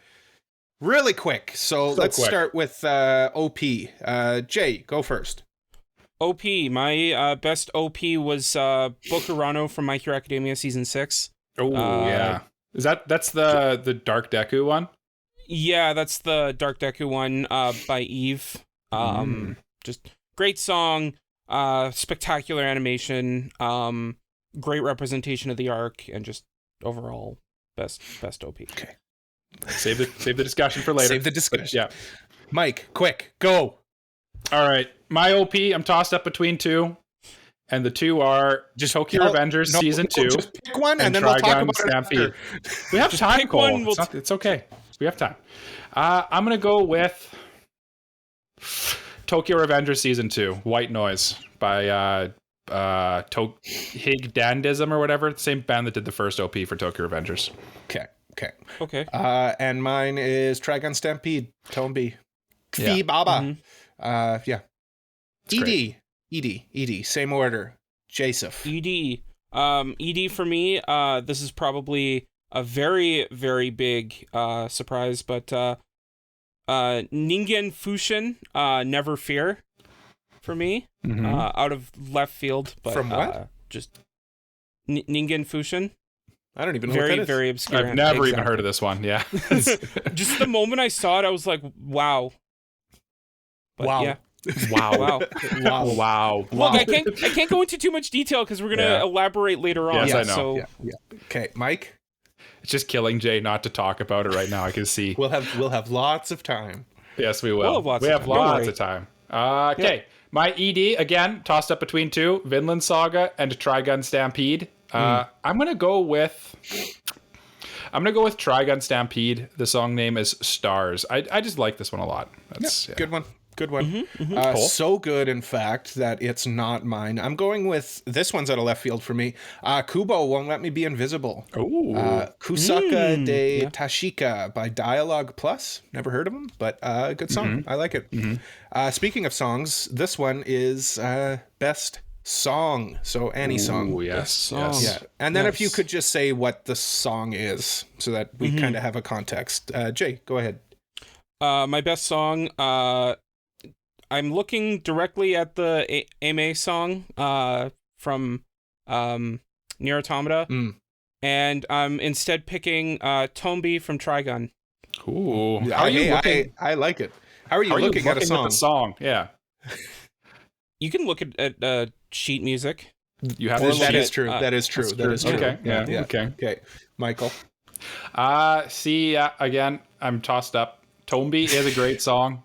So let's start with OP. Jay, go first. OP. My best OP was Bokurano from My Hero Academia season 6. Oh yeah. That's the Dark Deku one? Yeah, that's the Dark Deku one by Eve. Just great song, spectacular animation, great representation of the arc, and just overall best OP. Okay. Save the discussion for later. Save the discussion. Yeah. Mike, quick, go. All right. My OP, I'm tossed up between two. And the two are just Tokyo Revengers season 2. Just pick one and then we'll talk about Stampede. We have time, Cole. It's okay. We have time. I'm going to go with Tokyo Revengers Season 2, White Noise by Hig Dandism or whatever. The same band that did the first OP for Tokyo Revengers. Okay. And mine is Trigun Stampede, Tone B. Kvi Baba. ED, same order. Jasif. ED for me, this is probably a very, very big surprise, but Ningen Fushin, Never Fear for me, out of left field. But, from what? Just Ningen Fushin. I don't even know very, what that is. Very obscure. I've never even heard of this one, yeah. Just the moment I saw it, I was like, wow. But, wow. Yeah. Wow. Look, I can't go into too much detail because we're gonna elaborate later on. Yes, I know. So, Okay, Mike. It's just killing Jay not to talk about it right now. I can see. We'll have lots of time. Yes, we will. We have lots of time. Okay, my ED again tossed up between two: Vinland Saga and Trigun Stampede. I'm gonna go with Trigun Stampede. The song name is Stars. I just like this one a lot. That's good one. Cool. So good, in fact, that it's not mine. I'm going with this one's out of left field for me. Kubo Won't Let Me Be Invisible. Kusaka de Tashika by Dialogue Plus. Never heard of them, but good song. I like it. Speaking of songs, this one is best song. So AniSong. Oh, yes. Yeah. And then if you could just say what the song is so that we kind of have a context. Jay, go ahead. My best song, I'm looking directly at the Anime song from Nier Automata, and I'm instead picking Tombi from Trigun. Ooh. How are you looking? I like it. How are you looking at a song? At the song? Yeah. You can look at sheet music. You have that is true. That is true. Okay. Yeah. Okay. Michael. Again, I'm tossed up. Tombi is a great song.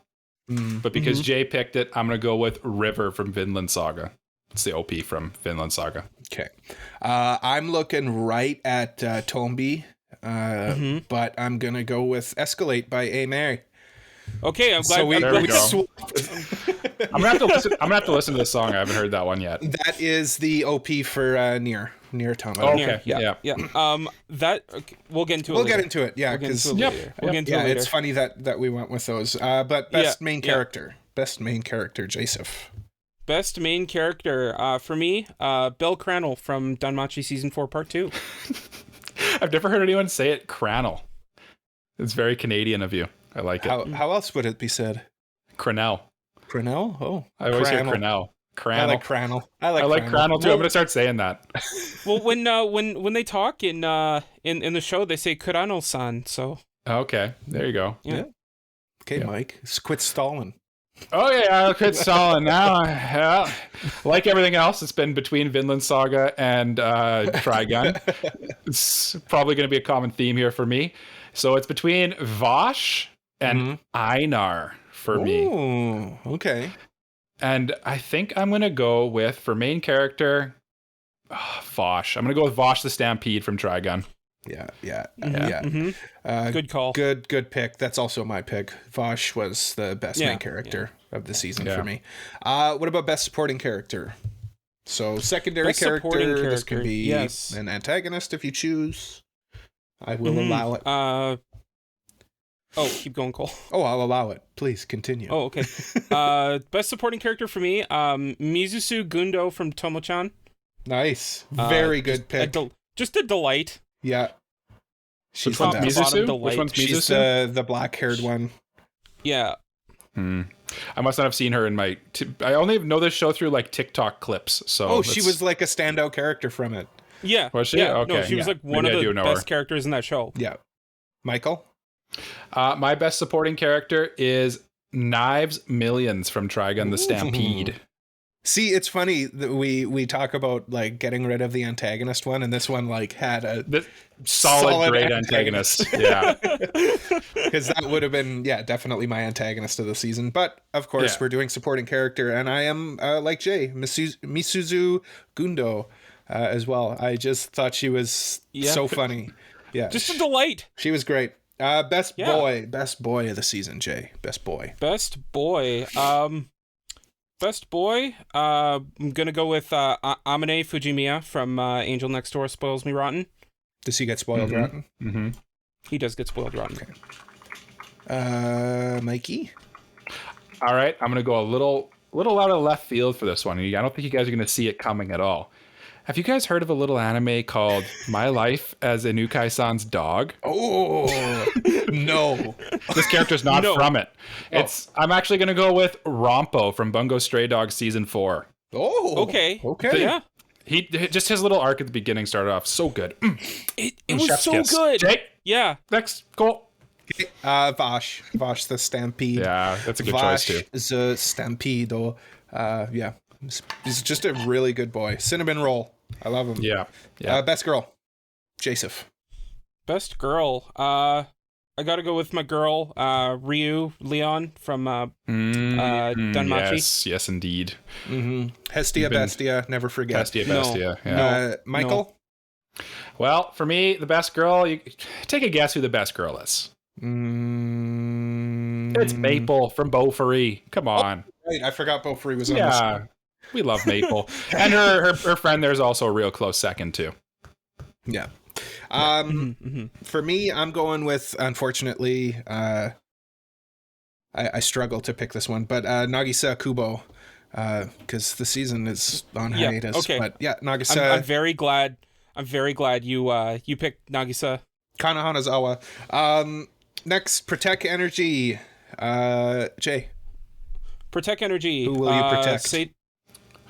But because Jay picked it, I'm going to go with River from Vinland Saga. It's the OP from Vinland Saga. Okay. I'm looking right at Tombi, but I'm going to go with Escalate by Aimee. Okay, I'm glad. So we swapped. I'm gonna have to listen to this song. I haven't heard that one yet. That is the OP for Nier Automata. Oh, okay. Yeah. We'll get into it. We'll get into it. Yeah, because it's funny that we went with those. But best main character, Jasif. Best main character for me, Bill Crannell from Danmachi Season 4 Part 2. I've never heard anyone say it. Crannell. It's very Canadian of you. I like it. How else would it be said? Cranell. Cranell? Oh. I always hear Cranell. Crannel. I like Crannel. I like Crannel too. I'm gonna start saying that. Well, when they talk in the show, they say Kurano-san. So okay, there you go. Yeah. Okay, Mike, quit stalling. Oh yeah, I'll quit stalling now. Yeah. Like everything else, it's been between Vinland Saga and Trigun. It's probably going to be a common theme here for me. So it's between Vosh and Einar for me. Oh, okay. And I think I'm going to go with, for main character, Vosh. I'm going to go with Vosh the Stampede from Trigun. Yeah. Mm-hmm. Good call. Good pick. That's also my pick. Vosh was the best main character of the season for me. What about best supporting character? So secondary character. This can be an antagonist if you choose. I will allow it. Keep going, Cole. Oh, I'll allow it. Please continue. Oh, okay. Best supporting character for me, Mizusu Gundo from Tomo-chan. Nice. Very good pick. Just a delight. Yeah. Which one's Mizusu? Which one's Mizusu? She's the black-haired one. Yeah. I must not have seen her in my... I only know this show through like TikTok clips. So she was like a standout character from it. Yeah. Was she? Yeah. Okay. No, she was like one of the best characters in that show. Yeah. Michael? My best supporting character is Knives Millions from Trigun the Stampede. See, it's funny that we talk about like getting rid of the antagonist one, and this one like had a solid great antagonist. Yeah. Because that would have been, definitely my antagonist of the season. But of course, we're doing supporting character, and I am like Jay, Misuzu Gundo as well. I just thought she was so funny. Yeah. Just a delight. She was great. Best boy of the season, Jay. Best boy. I'm gonna go with Amane Fujimiya from Angel Next Door Spoils Me Rotten. Does he get spoiled rotten? Mm-hmm. He does get spoiled rotten. Okay. Mikey? All right, I'm gonna go a little out of left field for this one. I don't think you guys are gonna see it coming at all. Have you guys heard of a little anime called My Life as Inukai-san's Dog? Oh, no. This character's not from it. I'm actually going to go with Rompo from Bungo Stray Dogs Season 4. Oh, okay. Yeah. He just his little arc at the beginning started off so good. It was so good. Jake? Yeah. Next, Cole. Okay. Vosh the Stampede. Yeah, that's a good choice too. The Stampede. He's just a really good boy. Cinnamon Roll. I love him. Yeah. Best girl, Joseph. Best girl. I gotta go with my girl, Ryu Leon from Danmachi. Yes, indeed. Mm-hmm. Hestia Bestia, never forget. Hestia Bestia. No. Michael. No. Well, for me, the best girl. You take a guess who the best girl is. It's Maple from Bofuri. Come on. Oh, right, I forgot Bofuri was on this. Yeah. We love Maple. And her friend there's also a real close second too. Yeah. For me, I'm going with, unfortunately, I struggle to pick this one, but Nagisa Kubo, because the season is on hiatus. Okay. But yeah, Nagisa. I'm very glad you picked Nagisa. Kana Hanazawa. Next, Protecc Energy. Jay. Protecc Energy. Who will you protect?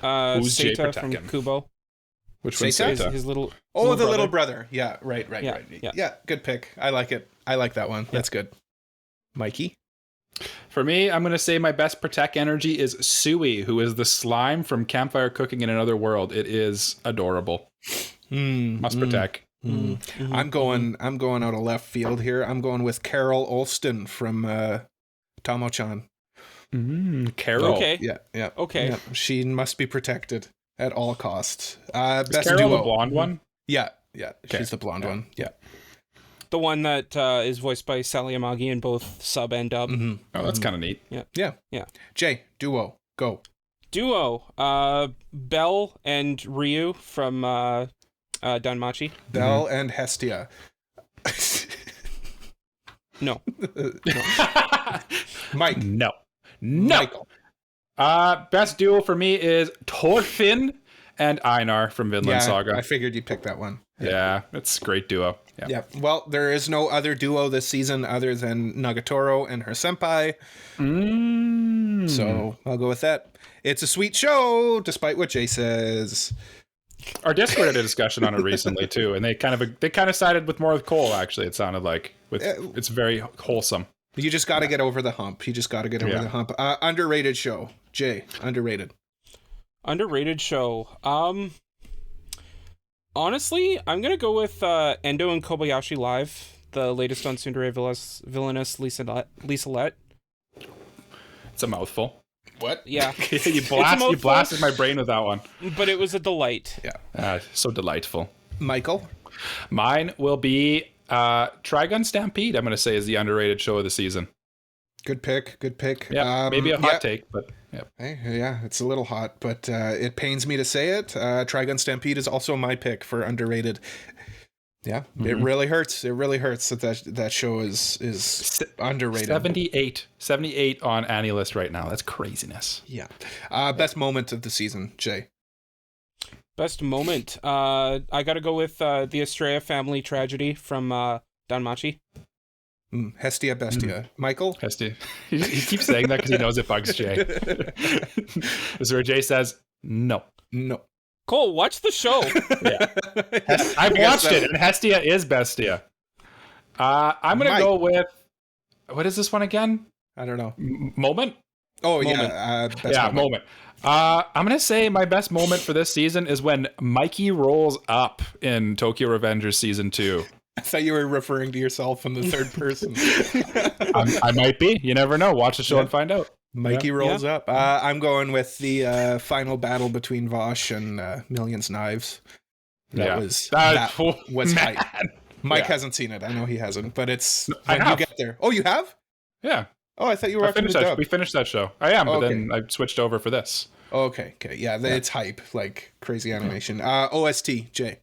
Who's Jay Seita protecting? from Kubo. Which one's Seita? His little little brother. Yeah, right. Yeah. Good pick. I like it. I like that one. That's good. Mikey? For me, I'm going to say my best Protecc energy is Sui, who is the slime from Campfire Cooking in Another World. It is adorable. Must Protecc. I'm going out of left field here. I'm going with Carol Olston from Tomo-chan. Carol. Okay. Yeah. Okay. Yeah. She must be protected at all costs. Is Best Carol duo. the blonde one? Yeah. Okay. She's the blonde one. Yeah. The one that is voiced by Sally Amagi in both sub and dub. Oh, that's kind of neat. Yeah. Jay, duo, go. Duo, Belle and Ryu from Danmachi. Belle and Hestia. No. Mike. No. Michael. Best duo for me is Thorfinn and Einar from Vinland Saga. I figured you'd pick that one. Yeah, it's a great duo. Yeah. Well, there is no other duo this season other than Nagatoro and her senpai. So I'll go with that. It's a sweet show, despite what Jay says. Our Discord had a discussion on it recently too, and they kind of sided with more with Cole. Actually, it sounded like it's very wholesome. You just got to get over the hump. You just got to get over the hump. Underrated show, Jay. Underrated show. Honestly, I'm gonna go with Endo and Kobayashi Live, the latest on Tsundere villainous Lisa Lett. It's a mouthful. What? Yeah. you blasted my brain with that one. But it was a delight. Yeah. So delightful. Michael? Mine will be Trigun Stampede, I'm going to say, is the underrated show of the season. Good pick. Yeah, maybe a hot take, but yeah. Hey, yeah, it's a little hot, but it pains me to say it. Trigun Stampede is also my pick for underrated. Yeah, It really hurts. It really hurts that show is underrated. 78 on AniList right now. That's craziness. Yeah. Best moment of the season, Jay. Best moment. I got to go with the Estrella family tragedy from Danmachi. Hestia Bestia. Michael? Hestia. He keeps saying that because he knows it bugs Jay. This is where Jay says, no. Cole, watch the show. Yeah. I've watched it, and Hestia is Bestia. I'm going to go with, what is this one again? I don't know. Moment? Oh, moment. Yeah. Moment. I'm going to say my best moment for this season is when Mikey rolls up in Tokyo Revengers Season 2. I thought you were referring to yourself in the third person. I might be. You never know. Watch the show and find out. Mikey rolls up. I'm going with the final battle between Vosh and Millions Knives. That was hype. Mike hasn't seen it. I know he hasn't, but it's when you get there. Oh, you have? Yeah. Oh, I thought you were watching the dub. We finished that show. I am, but then I switched over for this. Okay. Yeah, it's hype, like crazy animation. OST, Jay.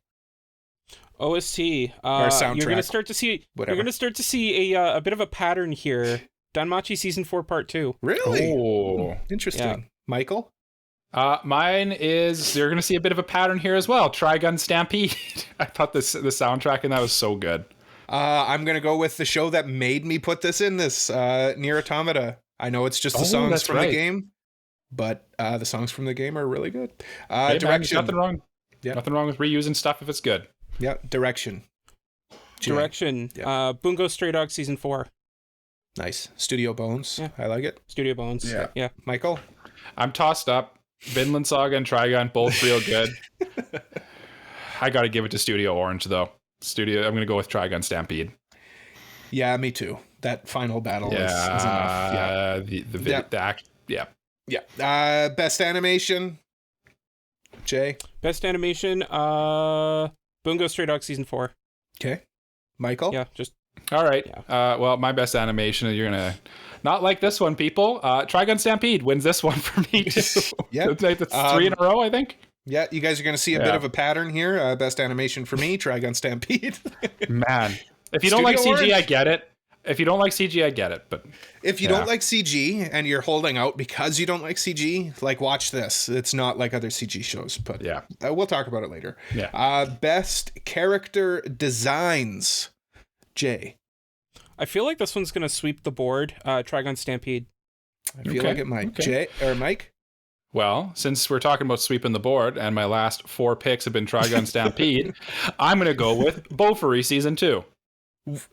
OST. Or soundtrack. You're gonna start to see. Whatever. You're gonna start to see a bit of a pattern here. Danmachi Season 4 Part 2. Really? Oh, interesting. Yeah. Michael? Mine is, you're going to see a bit of a pattern here as well. Trigun Stampede. I thought the soundtrack in that was so good. I'm going to go with the show that made me put this in this, Nier Automata. I know it's just the songs from the game, but the songs from the game are really good. Direction. Man, nothing wrong. Yeah. Nothing wrong with reusing stuff if it's good. Yeah. Direction. Yeah. Bungo Stray Dogs Season 4. Nice. Studio Bones. Yeah. I like it. Studio Bones. Yeah. Michael? I'm tossed up. Vinland Saga and Trigun, both real good. I got to give it to Studio Orange, though. I'm going to go with Trigun Stampede. Yeah, me too. That final battle is enough. Yeah. The act. Yeah. Yeah. Best animation? Jay? Best animation? Bungo Stray Dogs Season 4. Okay. Michael? Yeah, just... All right. Yeah. Well, my best animation, you're going to not like this one, people. Trigun Stampede wins this one for me, too. Yeah. It's 3 in a row, I think. Yeah, you guys are going to see a bit of a pattern here. Best animation for me, Trigun Stampede. Man. If you don't like CG, I get it. If you don't like CG, I get it. But if you don't like CG and you're holding out because you don't like CG, like, watch this. It's not like other CG shows, but we'll talk about it later. Yeah. Best character designs. Jay. I feel like this one's going to sweep the board. Trigun Stampede. I feel like it might. Okay. Jay or Mike? Well, since we're talking about sweeping the board and my last 4 picks have been Trigun Stampede, I'm going to go with Bofuri Season 2.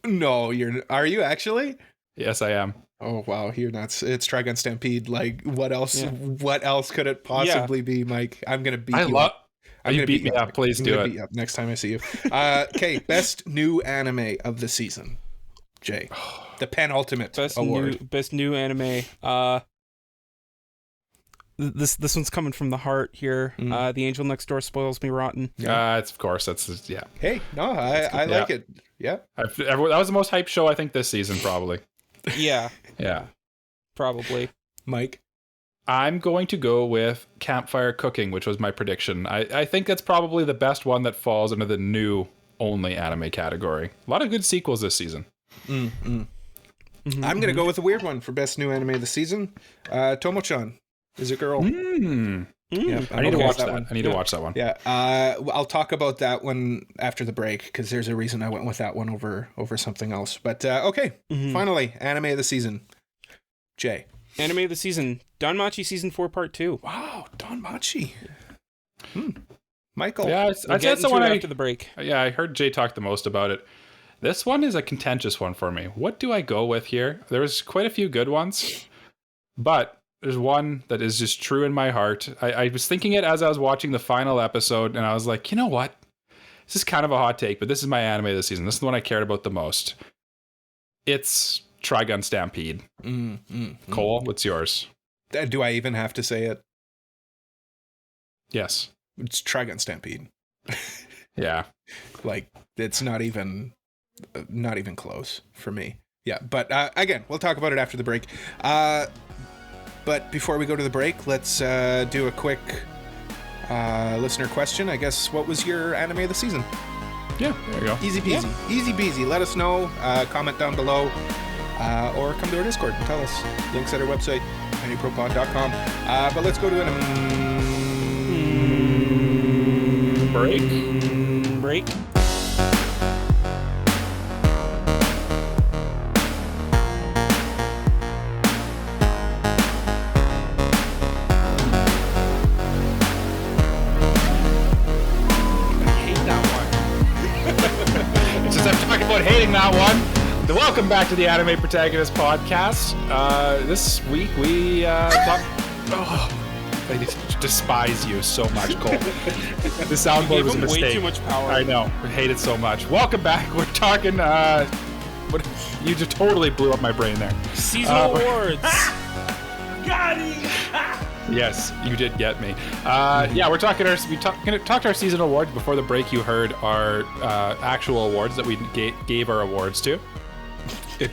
No, are you actually? Yes, I am. Oh, wow. You're nuts. It's Trigun Stampede. Like, what else? Yeah. What else could it possibly be, Mike? I'm going to beat you up. You beat me up. Please do it. Beat you up next time I see you. Okay, best new anime of the season. Jay, the penultimate award. Best new anime. This one's coming from the heart here. The Angel Next Door spoils me rotten. It's of course that's Hey, no, I like it. Yeah, that was the most hyped show I think this season, probably. Yeah, Probably. Mike? I'm going to go with Campfire Cooking, which was my prediction. I think that's probably the best one that falls under the new only anime category. A lot of good sequels this season. I'm going to go with a weird one for best new anime of the season. Tomo-chan is a girl. Yeah, I need to watch that one. I need to watch that one. Yeah, I'll talk about that one after the break because there's a reason I went with that one over something else. But okay, finally, anime of the season. Jay. Anime of the season, Danmachi season 4 part 2. Wow, danmachi. Michael. Yeah, We'll I'd say get that's the into one it after the break. Yeah, I heard Jay talk the most about it. This one is a contentious one for me. What do I go with here? There's quite a few good ones, but there's one that is just true in my heart. I was thinking it as I was watching the final episode, and I was like, you know what? This is kind of a hot take, but this is my anime of the season. This is the one I cared about the most. It's Trigun Stampede. Cole, what's yours? Do I even have to say it? Yes. It's Trigun Stampede. Yeah. Like, it's not even close for me. Yeah, but again, we'll talk about it after the break. But before we go to the break, let's do a quick listener question. I guess, what was your anime of the season? Yeah, there you go. Easy peasy. Yeah. Easy peasy. Let us know. Comment down below. Or come to our Discord and tell us. Links at our website, AniProPod.com. But let's go to break. Hating that one. Welcome back to the Anime Protagonist Podcast. This week we thought, I despise you so much, Cole. The soundboard was a mistake. Way too much power. I know. I hate it so much. Welcome back. We're talking. What? You just totally blew up my brain there. Seasonal awards. Got him. Yes, you did get me. Yeah, we're talking. Gonna talk to our seasonal awards. Before the break, you heard our actual awards that we gave our awards to.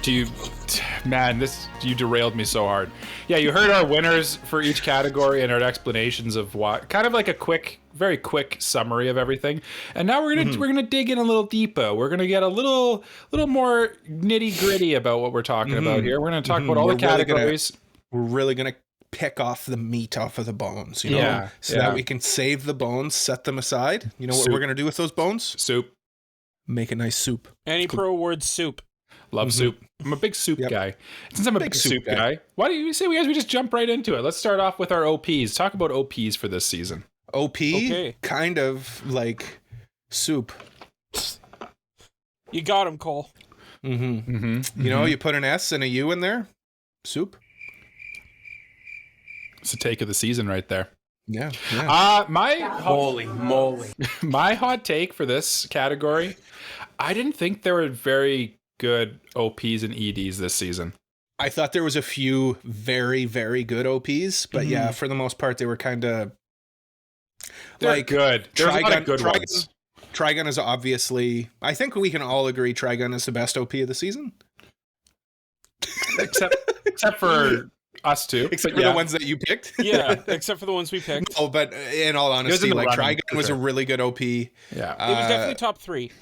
You derailed me so hard. Yeah, you heard our winners for each category and our explanations of what. Kind of like a very quick summary of everything. And now we're gonna dig in a little deeper. We're gonna get a little more nitty gritty about what we're talking about here. We're gonna talk about all the categories. We're really gonna pick off the meat off of the bones, that we can save the bones, set them aside. You know what we're gonna do with those bones? Soup. Make a nice soup. AniPro awards soup. Love soup. I'm a big soup guy. Since I'm a big soup guy, why do you say we just jump right into it? Let's start off with our OPs. Talk about OPs for this season. Kind of like soup. You got him, Cole. You know, you put an S and a U in there. Soup. It's a take of the season right there. Yeah. Holy moly. My hot take for this category, I didn't think there were very good OPs and EDs this season. I thought there was a few very, very good OPs, but yeah, for the most part, they were kind of like good. There's a lot of good ones. Trigun is obviously, I think we can all agree Trigun is the best OP of the season. Except for us two. Except for the ones that you picked. Yeah, except for the ones we picked. Oh, but in all honesty, like Trigun was a really good OP. Yeah. It was definitely top 3.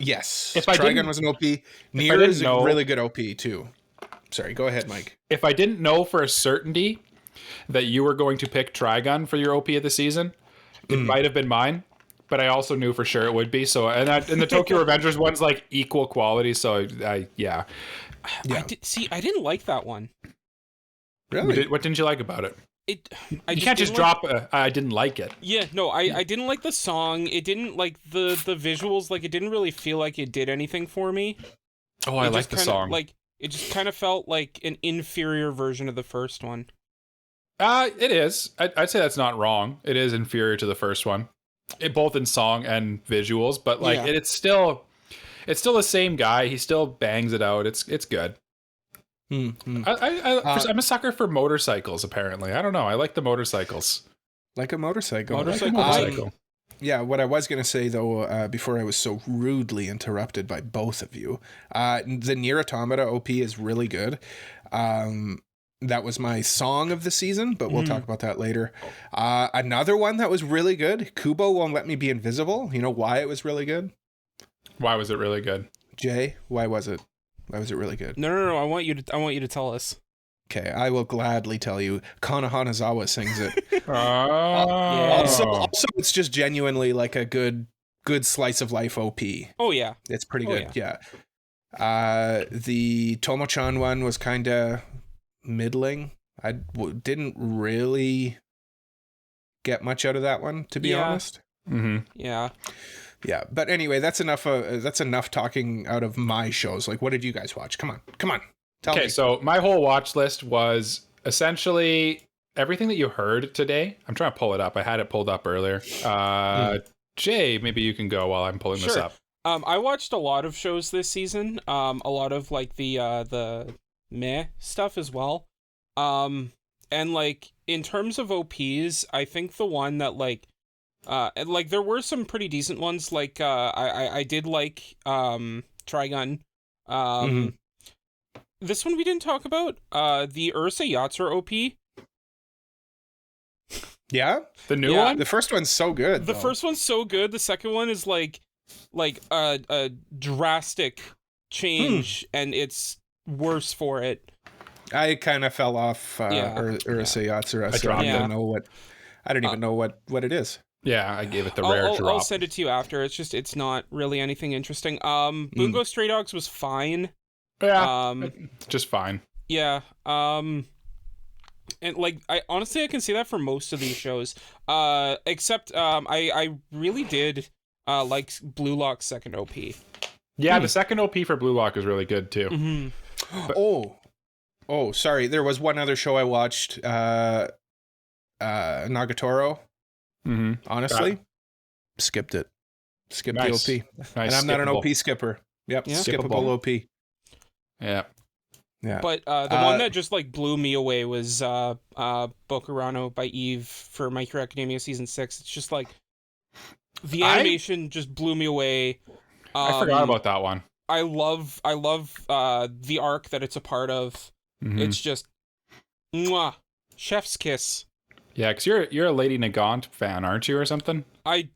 Yes. Trigun was an OP. Nier is a really good OP too. Sorry, go ahead, Mike. If I didn't know for a certainty that you were going to pick Trigun for your OP of the season, it might have been mine. But I also knew for sure it would be. So, and the Tokyo Revengers one's like equal quality. So, I didn't like that one. Really? What didn't you like about it? You can't just drop I didn't like it. Yeah, no, I didn't like the song. It didn't like the visuals. Like, it didn't really feel like it did anything for me. Oh, I like the song. Like, it just kind of felt like an inferior version of the first one. It is. I'd say that's not wrong. It is inferior to the first one, both in song and visuals. But like, it's still the same guy. He still bangs it out. It's good. I'm a sucker for motorcycles. Apparently, I don't know. I like the motorcycles. Like a motorcycle. Motorcycle. Yeah. What I was gonna say though, before I was so rudely interrupted by both of you, the Nier Automata OP is really good. That was my song of the season, but we'll talk about that later. Another one that was really good, Kubo Won't Let Me Be Invisible. You know why it was really good? Why was it really good? Jay, why was it? Why was it really good? No. I want you to tell us. Okay, I will gladly tell you. Kana Hanazawa sings it. Also, it's just genuinely like a good slice of life OP. Oh yeah, it's pretty good. Yeah. The Tomo-chan one was kind of middling. I didn't really get much out of that one, to be honest. Mm-hmm. Yeah. Yeah, but anyway, that's enough talking out of my shows. Like, what did you guys watch? Come on, tell me. Okay, so my whole watch list was essentially everything that you heard today. I'm trying to pull it up. I had it pulled up earlier. Jay, maybe you can go while I'm pulling this up. I watched a lot of shows this season. A lot of like the meh stuff as well. And like in terms of OPs, I think the one that like there were some pretty decent ones. Like I did like Trigun. This one we didn't talk about. The Ursa Yatsura OP. Yeah, the new one. The first one's so good. The first one's so good. The second one is like a drastic change, and it's worse for it. I kind of fell off Ursa Yatsura, so I don't know what. I don't even know what it is. Yeah, I gave it the rare drop. I'll send it to you after. It's not really anything interesting. Bungo Stray Dogs was fine. Yeah, just fine. Yeah. And like I can see that for most of these shows. Except I really did like Blue Lock's second OP. Yeah, the second OP for Blue Lock is really good too. Mm-hmm. Oh, sorry. There was one other show I watched. Nagatoro. Mm-hmm. Honestly, skipped it. Skipped Nice. the OP. Nice, and I'm not an OP skipper. Yep, Yeah. skippable OP. Yeah. Yeah. But the one that just like blew me away was Bokurano by Eve for My Hero Academia season 6. It's just like the animation just blew me away. I forgot about that one. I love the arc that it's a part of. Mm-hmm. It's just mwah, chef's kiss. Yeah, because you're a Lady Nagant fan, aren't you, or something? I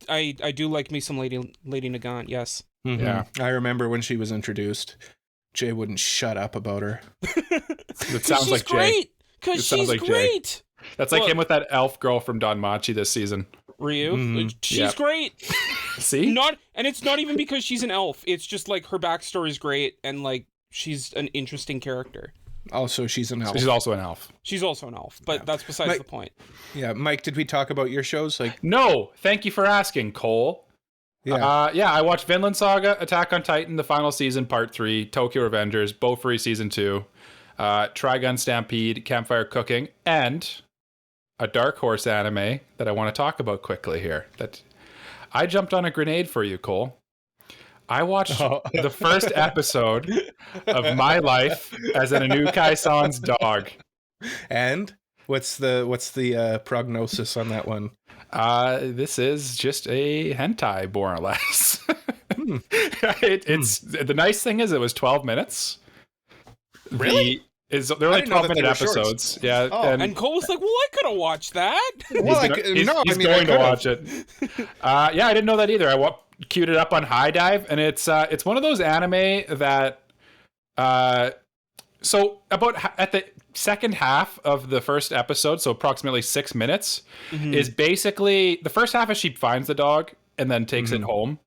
do like me some Lady Nagant, yes. Mm-hmm. Yeah. I remember when she was introduced, Jay wouldn't shut up about her. That sounds like Jay. Great, because she's like great. Jay. That's like him with that elf girl from Danmachi this season. Ryu, she's Yep. great. See? And it's not even because she's an elf. It's just like her backstory's great and like she's an interesting character. Also, she's an elf. She's also an elf. She's also an elf, but that's besides the point. Yeah, Mike, did we talk about your shows? Like, No, thank you for asking, Cole. yeah, I watched Vinland Saga, Attack on Titan, the final season, part 3, Tokyo Revengers, Bofuri season 2, Trigun Stampede, Campfire Cooking, and a Dark Horse anime that I want to talk about quickly here. That I jumped on a grenade for you, Cole. I watched the first episode of My Life as an Anukai-san's dog. and what's the prognosis on that one? This is just a hentai, more or less. It's the nice thing is it was 12 minutes. Really? They're like 12-minute episodes. Shorts. Yeah. Oh. And Cole was like, "Well, I could have watched that." Well, he's going to watch it. Yeah, I didn't know that either. I queued it up on High Dive, and it's one of those anime that so about at the second half of the first episode, so approximately 6 minutes, is basically the first half is she finds the dog and then takes it home.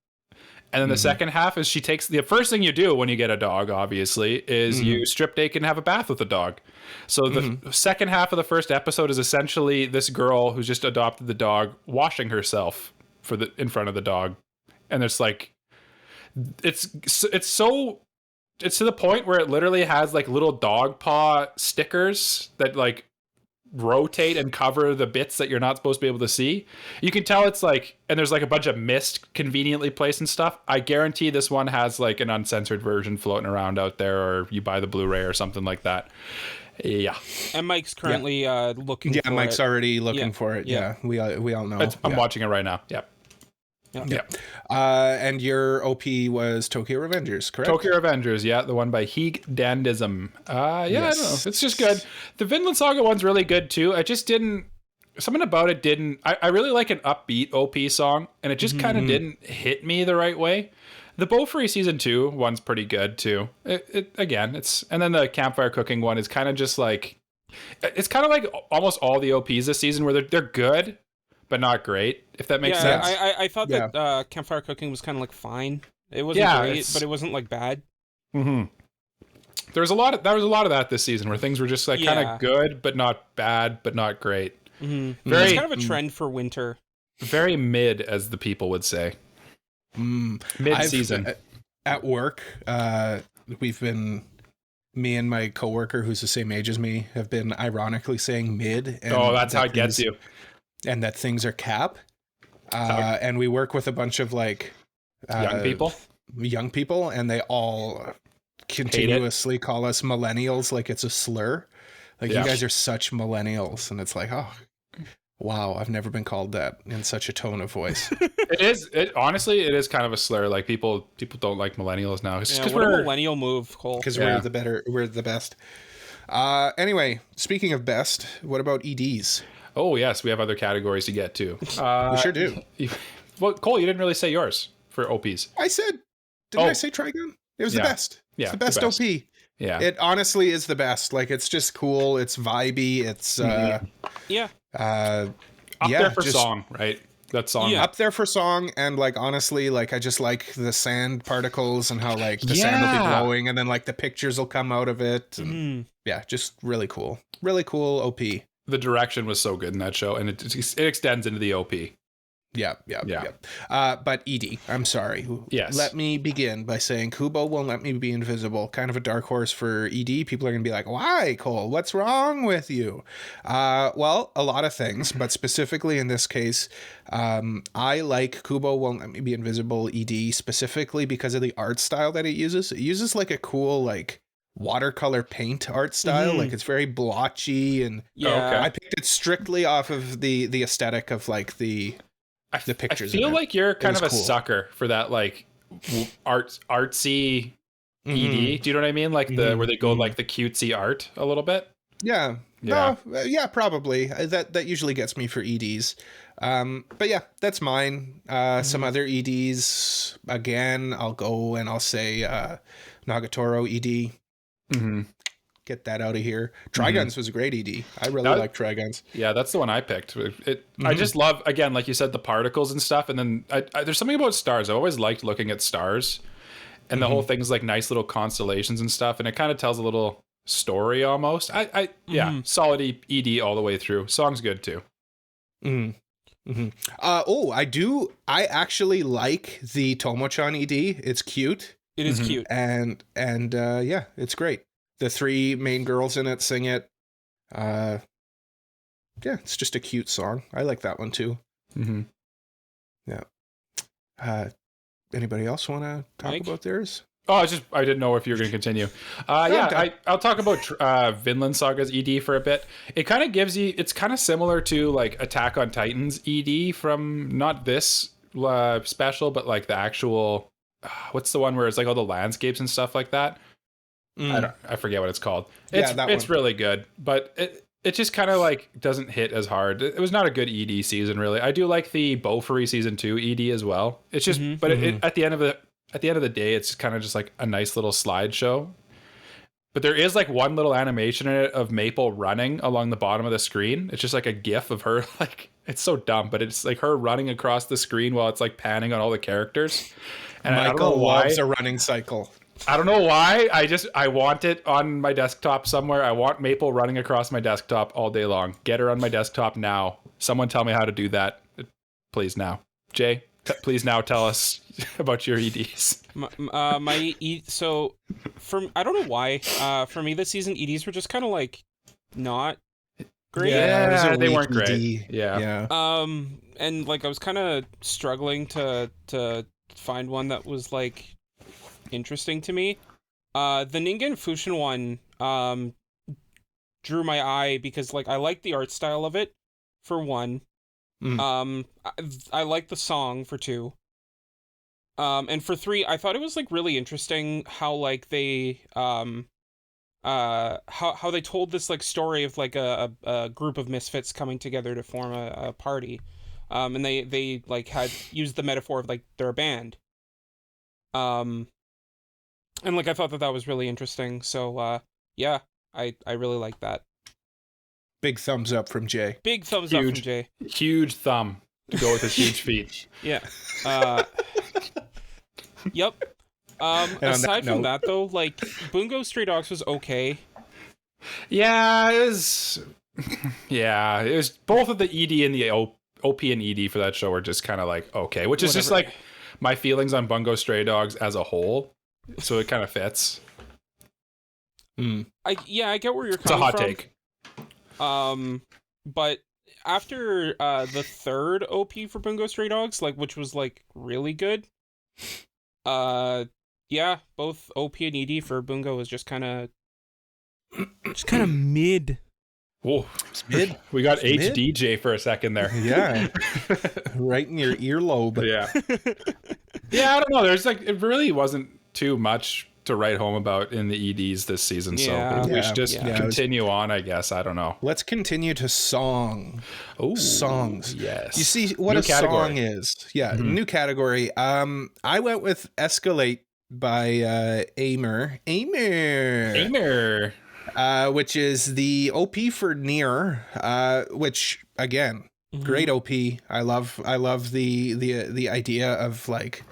And then the second half is she takes the first thing you do when you get a dog, obviously, is you strip naked and have a bath with the dog. So the second half of the first episode is essentially this girl who's just adopted the dog washing herself in front of the dog. And it's like, it's to the point where it literally has like little dog paw stickers that like rotate and cover the bits that you're not supposed to be able to see. You can tell it's like, and there's like a bunch of mist conveniently placed and stuff. I guarantee this one has like an uncensored version floating around out there, or you buy the Blu-ray or something like that. Yeah. And Mike's currently looking for it. Yeah, Mike's already looking for it. Yeah, we all know. I'm watching it right now. Yep. Yeah. And your OP was Tokyo Revengers, correct? Tokyo Revengers, yeah, the one by Heeg Dandism. I don't know. It's just good. The Vinland Saga one's really good too. I just didn't. Something about it didn't. I really like an upbeat OP song, and it just kind of didn't hit me the right way. The Bofuri season 2 one's pretty good too. And then the Campfire Cooking one is kind of just like, it's kind of like almost all the OPs this season where they're good, but not great, if that makes sense. I thought that Campfire Cooking was kind of like fine. It wasn't great, but it wasn't like bad. Mm-hmm. There was a lot of that this season where things were just like kind of good, but not bad, but not great. Mm-hmm. It's kind of a trend for winter. Very mid, as the people would say. Mid-season. At work, me and my coworker, who's the same age as me, have been ironically saying mid. And that's how it gets you. And that things are cap. And we work with a bunch of like young people, and they all continuously call us millennials like it's a slur. Like, you guys are such millennials, and it's like, oh, wow, I've never been called that in such a tone of voice. Honestly, it is kind of a slur. Like, people don't like millennials now. It's what a millennial move, Cole. Because we're the best. Anyway, speaking of best, what about EDs? Oh yes, we have other categories to get to. We sure do. Well, Cole, you didn't really say yours for OPs. I said, didn't I say Trigun? It was the best. Yeah, it's the best OP. Yeah. It honestly is the best. Like, it's just cool. It's vibey. It's up there for song, right? That song. Yeah. Up there for song, and like, honestly, like, I just like the sand particles and how like the sand will be blowing, and then like the pictures will come out of it. And, yeah, just really cool. Really cool OP. The direction was so good in that show, and it extends into the OP. Yeah. But ED, I'm sorry. Yes. Let me begin by saying Kubo won't let me be invisible. Kind of a dark horse for ED. People are going to be like, why, Cole? What's wrong with you? Well, a lot of things, but specifically in this case, I like Kubo won't let me be invisible ED specifically because of the art style that it uses. It uses like a cool, like, watercolor paint art style. Like, it's very blotchy, and I picked it strictly off of the aesthetic of like the pictures. I feel like you're kind of a sucker for that, like, artsy ED. Do you know what I mean? Like where they go like the cutesy art a little bit. Yeah. No, probably. That usually gets me for EDs. But yeah, that's mine. Some other EDs. Again, I'll go and I'll say Nagatoro ED. Get that out of here. Trigun's was a great ED. I really like Trigun's. Yeah, that's the one I picked. I just love, again, like you said, the particles and stuff. And then there's something about stars. I've always liked looking at stars, and the whole thing's like nice little constellations and stuff. And it kind of tells a little story almost. Solid ED all the way through. Song's good too. I actually like the Tomo-chan ED. It's cute. It is cute. And yeah, it's great. The three main girls in it sing it. Yeah, it's just a cute song. I like that one too. Yeah. Anybody else want to talk about theirs? Oh, I didn't know if you were going to continue. I'll talk about Vinland Saga's ED for a bit. It kind of gives you, it's kind of similar to like Attack on Titan's ED from not this special, but like the actual, what's the one where it's like all the landscapes and stuff like that? I forget what it's called. It's really good, but it just kind of like doesn't hit as hard. It was not a good ED season, really. I do like the Bofuri season 2 ED as well. It's just, but at the end of the day, it's kind of just like a nice little slideshow. But there is like one little animation in it of Maple running along the bottom of the screen. It's just like a GIF of her, like, it's so dumb, but it's like her running across the screen while it's like panning on all the characters. And Michael loves a running cycle. I don't know why. I want it on my desktop somewhere. I want Maple running across my desktop all day long. Get her on my desktop now. Someone tell me how to do that, please now. Jay, please now tell us about your EDs. So I don't know why. For me this season, EDs were just kind of like not great. Yeah, they weren't great. Yeah. And like I was kind of struggling to find one that was like interesting to me. The Ningen Fushin one drew my eye because like I like the art style of it for one. I like the song for two. And for three, I thought it was like really interesting how like they how they told this like story of like a group of misfits coming together to form a party. And they like had used the metaphor of like they're a band. And like I thought that was really interesting. So yeah, I really like that. Big thumbs up from Jay. Big thumbs up from Jay. Huge thumb to go with his huge feet. Yeah. Yep. Aside from that, though, like Bungo Stray Dogs was okay. Yeah, it was. Yeah, it was both of the ED and the OP and ED for that show were just kind of like okay, which is just like my feelings on Bungo Stray Dogs as a whole. So it kind of fits. I get where you're It's a coming hot from. take. But after the third OP for Bungo Stray Dogs, like which was like really good. Yeah, both OP and ED for Bungo was just kind of mid. Oh, mid. We got Mid? HDJ for a second there. Yeah. Right in your earlobe. Yeah. Yeah, I don't know. There's like, it really wasn't too much to write home about in the EDs this season. Yeah. So we should just Yeah. continue on, I guess. I don't know. Let's continue to songs. Yes. You see what New a category. song is. Yeah, new category. I went with Escalate by Aimer, which is the OP for Nier, which again, great OP. I love the idea of like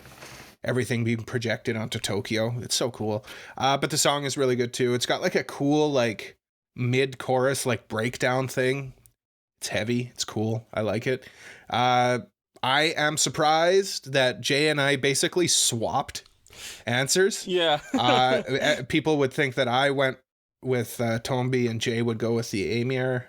everything being projected onto Tokyo. It's so cool. But the song is really good too. It's got like a cool like mid-chorus like breakdown thing. It's heavy. It's cool. I like it. I am surprised that Jay and I basically swapped answers. Yeah. People would think that I went with Tombi and Jay would go with the Amir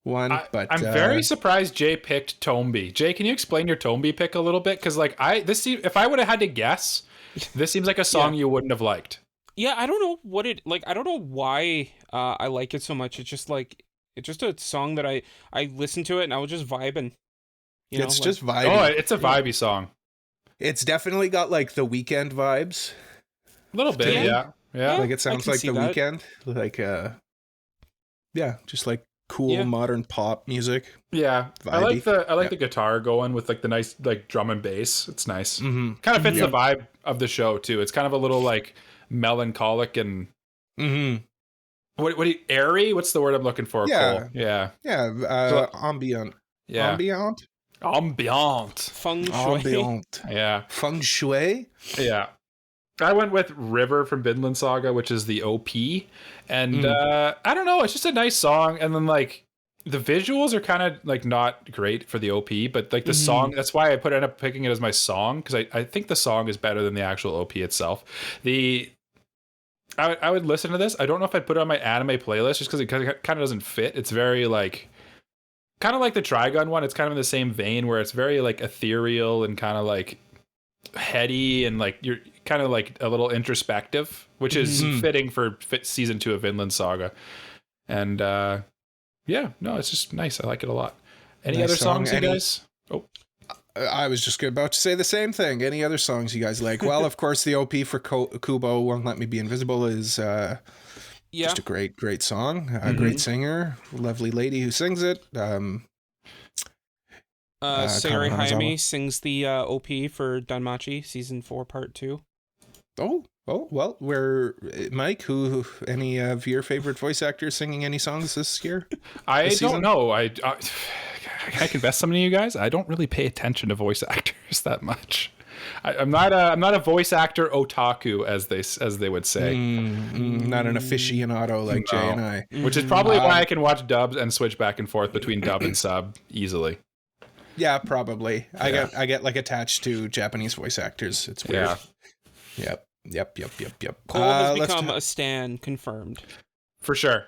one, but I'm very surprised Jay picked Tombi. Jay, can you explain your Tombi pick a little bit? Because like if I would have had to guess, this seems like a song you wouldn't have liked. Yeah, I don't know what it like. I don't know why I like it so much. It's just like it's just a song that I listen to it and I was just vibing. It's just vibing. Oh, it's a vibey song. It's definitely got like the Weekend vibes. A little bit, yeah. Like it sounds can like see the that. Weekend, like just like cool modern pop music. Yeah, Vibey. I like the guitar going with like the nice like drum and bass. It's nice. Mm-hmm. Kind of fits the vibe of the show too. It's kind of a little like melancholic and what do you, airy? What's the word I'm looking for? Yeah. Cole? Yeah. Ambient. Yeah. Ambient. Feng shui. Ambient. Yeah. Feng shui. Yeah. I went with River from Vinland Saga, which is the OP. And I don't know, it's just a nice song. And then like the visuals are kind of like not great for the OP, but like the song, that's why I end up picking it as my song, because I think the song is better than the actual OP itself. I would listen to this. I don't know if I'd put it on my anime playlist just because it kind of doesn't fit. It's very like kind of like the Trigun one. It's kind of in the same vein where it's very like ethereal and kind of like heady and like you're kind of like a little introspective, which is fitting for season 2 of Vinland Saga. And it's just nice. I like it a lot. Any Nice other song. songs you guys? Oh, I was just about to say the same thing. Any other songs you guys like? Well, of course, the OP for Kubo, Won't Let Me Be Invisible, is just a great song. A great singer, lovely lady who sings it. Sayori Kano Hanazawa. Hayami sings the OP for Danmachi season 4 part 2. Oh, well, Mike, who any of your favorite voice actors singing any songs this year? I This don't season? know. Can I confess something to you guys? I don't really pay attention to voice actors that much. I'm not a voice actor otaku as they would say. Not an aficionado like Jay and I. Which is probably why I can watch dubs and switch back and forth between dub and sub easily. Yeah, probably. I get like attached to Japanese voice actors. It's weird. Yeah. Yep. Cole has become a stan, confirmed. For sure.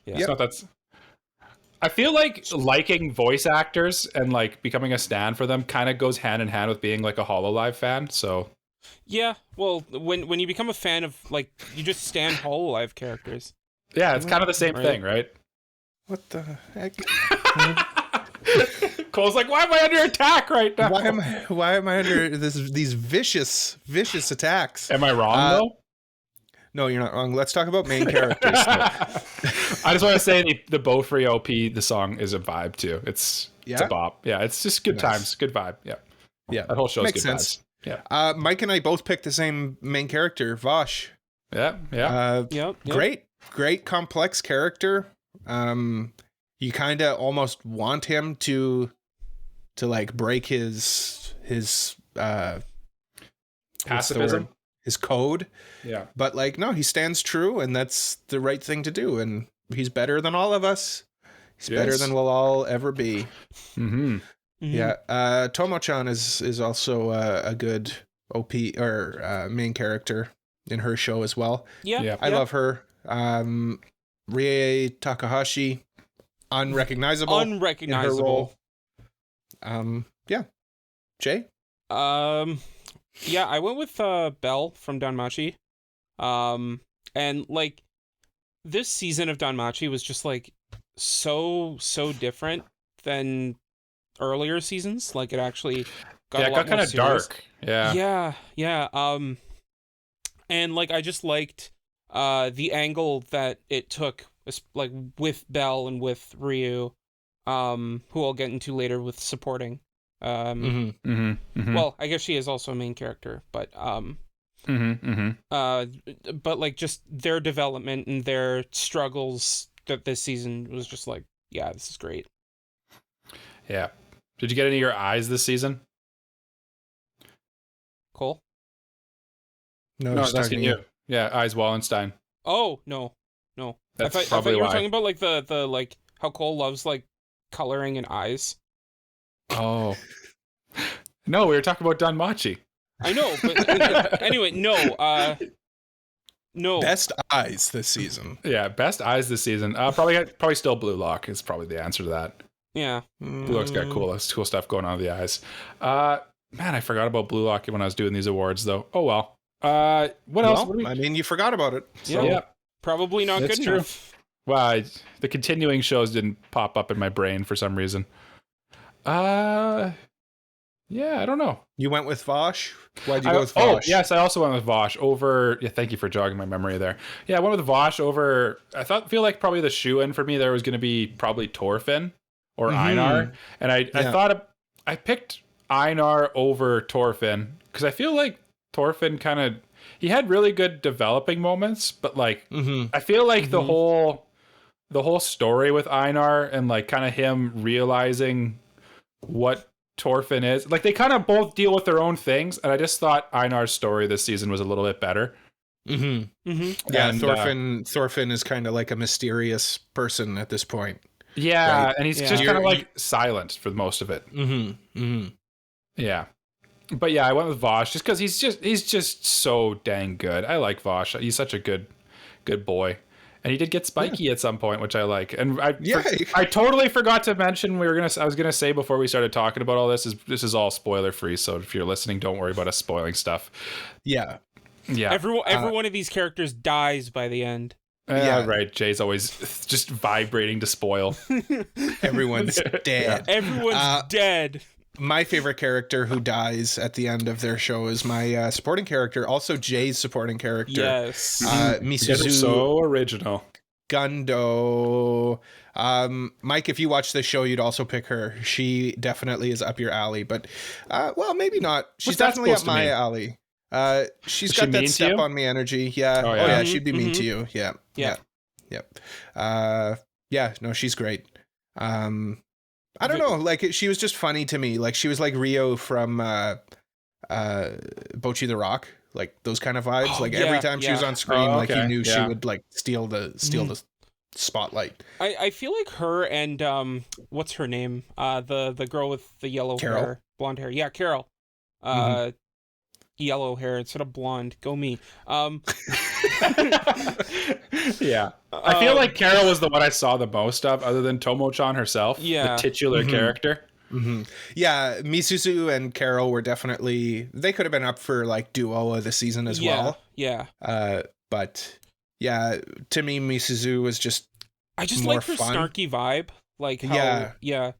Yeah. It's not I feel like liking voice actors and like becoming a stan for them kind of goes hand in hand with being like a HoloLive fan. So Yeah, well, when you become a fan of like you just stan HoloLive characters. yeah, it's kind of the same thing, right? What the heck? Cole's like, why am I under attack right now? Why am I under these vicious attacks? Am I wrong though? No, you're not wrong. Let's talk about main characters. I just want to say the Bofuri OP, the song is a vibe too. It's a bop. Yeah, it's just good times, good vibe. Yeah. That whole show's Makes good sense. vibes. Yeah. Mike and I both picked the same main character, Vosh. Yeah. Yep. Great complex character. You kind of almost want him to like break his Pacifism. his code. Yeah. But like, no, he stands true, and that's the right thing to do. And he's better than all of us. He's better than we'll all ever be. Mm-hmm. Yeah. Tomo-chan is also a good OP or main character in her show as well. Yeah. I love her. Rie Takahashi, unrecognizable. In her role. Yeah. Jay? Yeah, I went with Belle from danmachi. And like this season of danmachi was just like so different than earlier seasons. Like it actually got kind of dark. Yeah. And like I just liked the angle that it took, like with Belle and with Ryu, who I'll get into later with supporting. Well, I guess she is also a main character, but but like just their development and their struggles that this season was just like, yeah, this is great. Yeah. Did you get any of your eyes this season? Cole? No, that's you. Yeah, Eyes Wallenstein. Oh, no. That's I thought you were talking about like the like how Cole loves like coloring and eyes. Oh. No, we were talking about danmachi. I know, but anyway, no. Best eyes this season. Yeah, best eyes this season. Probably still Blue Lock is probably the answer to that. Yeah. Blue Lock's got cool stuff going on with the eyes. Man, I forgot about Blue Lock when I was doing these awards though. Oh well. What else? I mean, you forgot about it. So. Yeah. Probably not good enough. Well, the continuing shows didn't pop up in my brain for some reason. Yeah, I don't know. You went with Vosh? Why'd you go with Vosh? Oh, yes, I also went with Vosh over... Yeah, thank you for jogging my memory there. Yeah, I went with Vosh over... feel like probably the shoe-in for me there was going to be probably Thorfinn or Einar. And I thought... I picked Einar over Thorfinn because I feel like Thorfinn kind of... He had really good developing moments, but like... I feel like the whole story with Einar and like kind of him realizing what Thorfinn is, like they kind of both deal with their own things, and I just thought Einar's story this season was a little bit better. Yeah, and Thorfinn is kind of like a mysterious person at this point. Yeah, right? And he's just kind of like silent for most of it. Yeah, but yeah, I went with Vosh just because he's just so dang good. I like Vosh. He's such a good boy. And he did get spiky at some point, which I like. And I totally forgot to mention I was gonna say before we started talking about all this is all spoiler free. So if you're listening, don't worry about us spoiling stuff. Yeah. Every one of these characters dies by the end. Right. Jay's always just vibrating to spoil. Everyone's dead. Everyone's dead. My favorite character who dies at the end of their show is my supporting character, also Jay's supporting character. Yes. Misuzu. So original. Gundo. Mike, if you watch this show, you'd also pick her. She definitely is up your alley, but well, maybe not. She's definitely up my alley. She's got that step on me energy. Yeah. Oh yeah, she'd be mean to you. Yeah. No, she's great. I don't know, like she was just funny to me. Like she was like Rio from Bocchi the Rock, like those kind of vibes. Every time she was on screen, like you knew she would like steal the spotlight. I feel like her and what's her name? The girl with the yellow hair, blonde hair. Yeah, Carol. Yellow hair instead of blonde. Go me. Yeah. I feel like Carol was the one I saw the most of, other than Tomo-chan herself. Yeah. The titular character. Yeah, Misuzu and Carol were definitely... They could have been up for like duo of the season as well. Yeah. But yeah, to me, Misuzu was just I just like her snarky vibe. Like how... Yeah.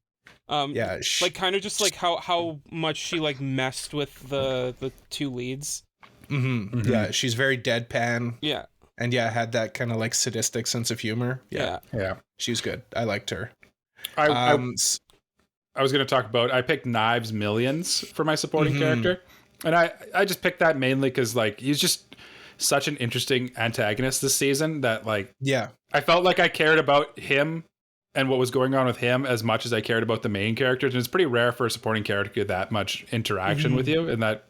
Like kind of just like how much she like messed with the two leads. Yeah, she's very deadpan. Yeah. And had that kind of like sadistic sense of humor. Yeah. She was good. I liked her. I was going to talk about, I picked Knives Millions for my supporting character. And I just picked that mainly because like he's just such an interesting antagonist this season that like, I felt like I cared about him and what was going on with him as much as I cared about the main characters. And it's pretty rare for a supporting character to get that much interaction with you. And that,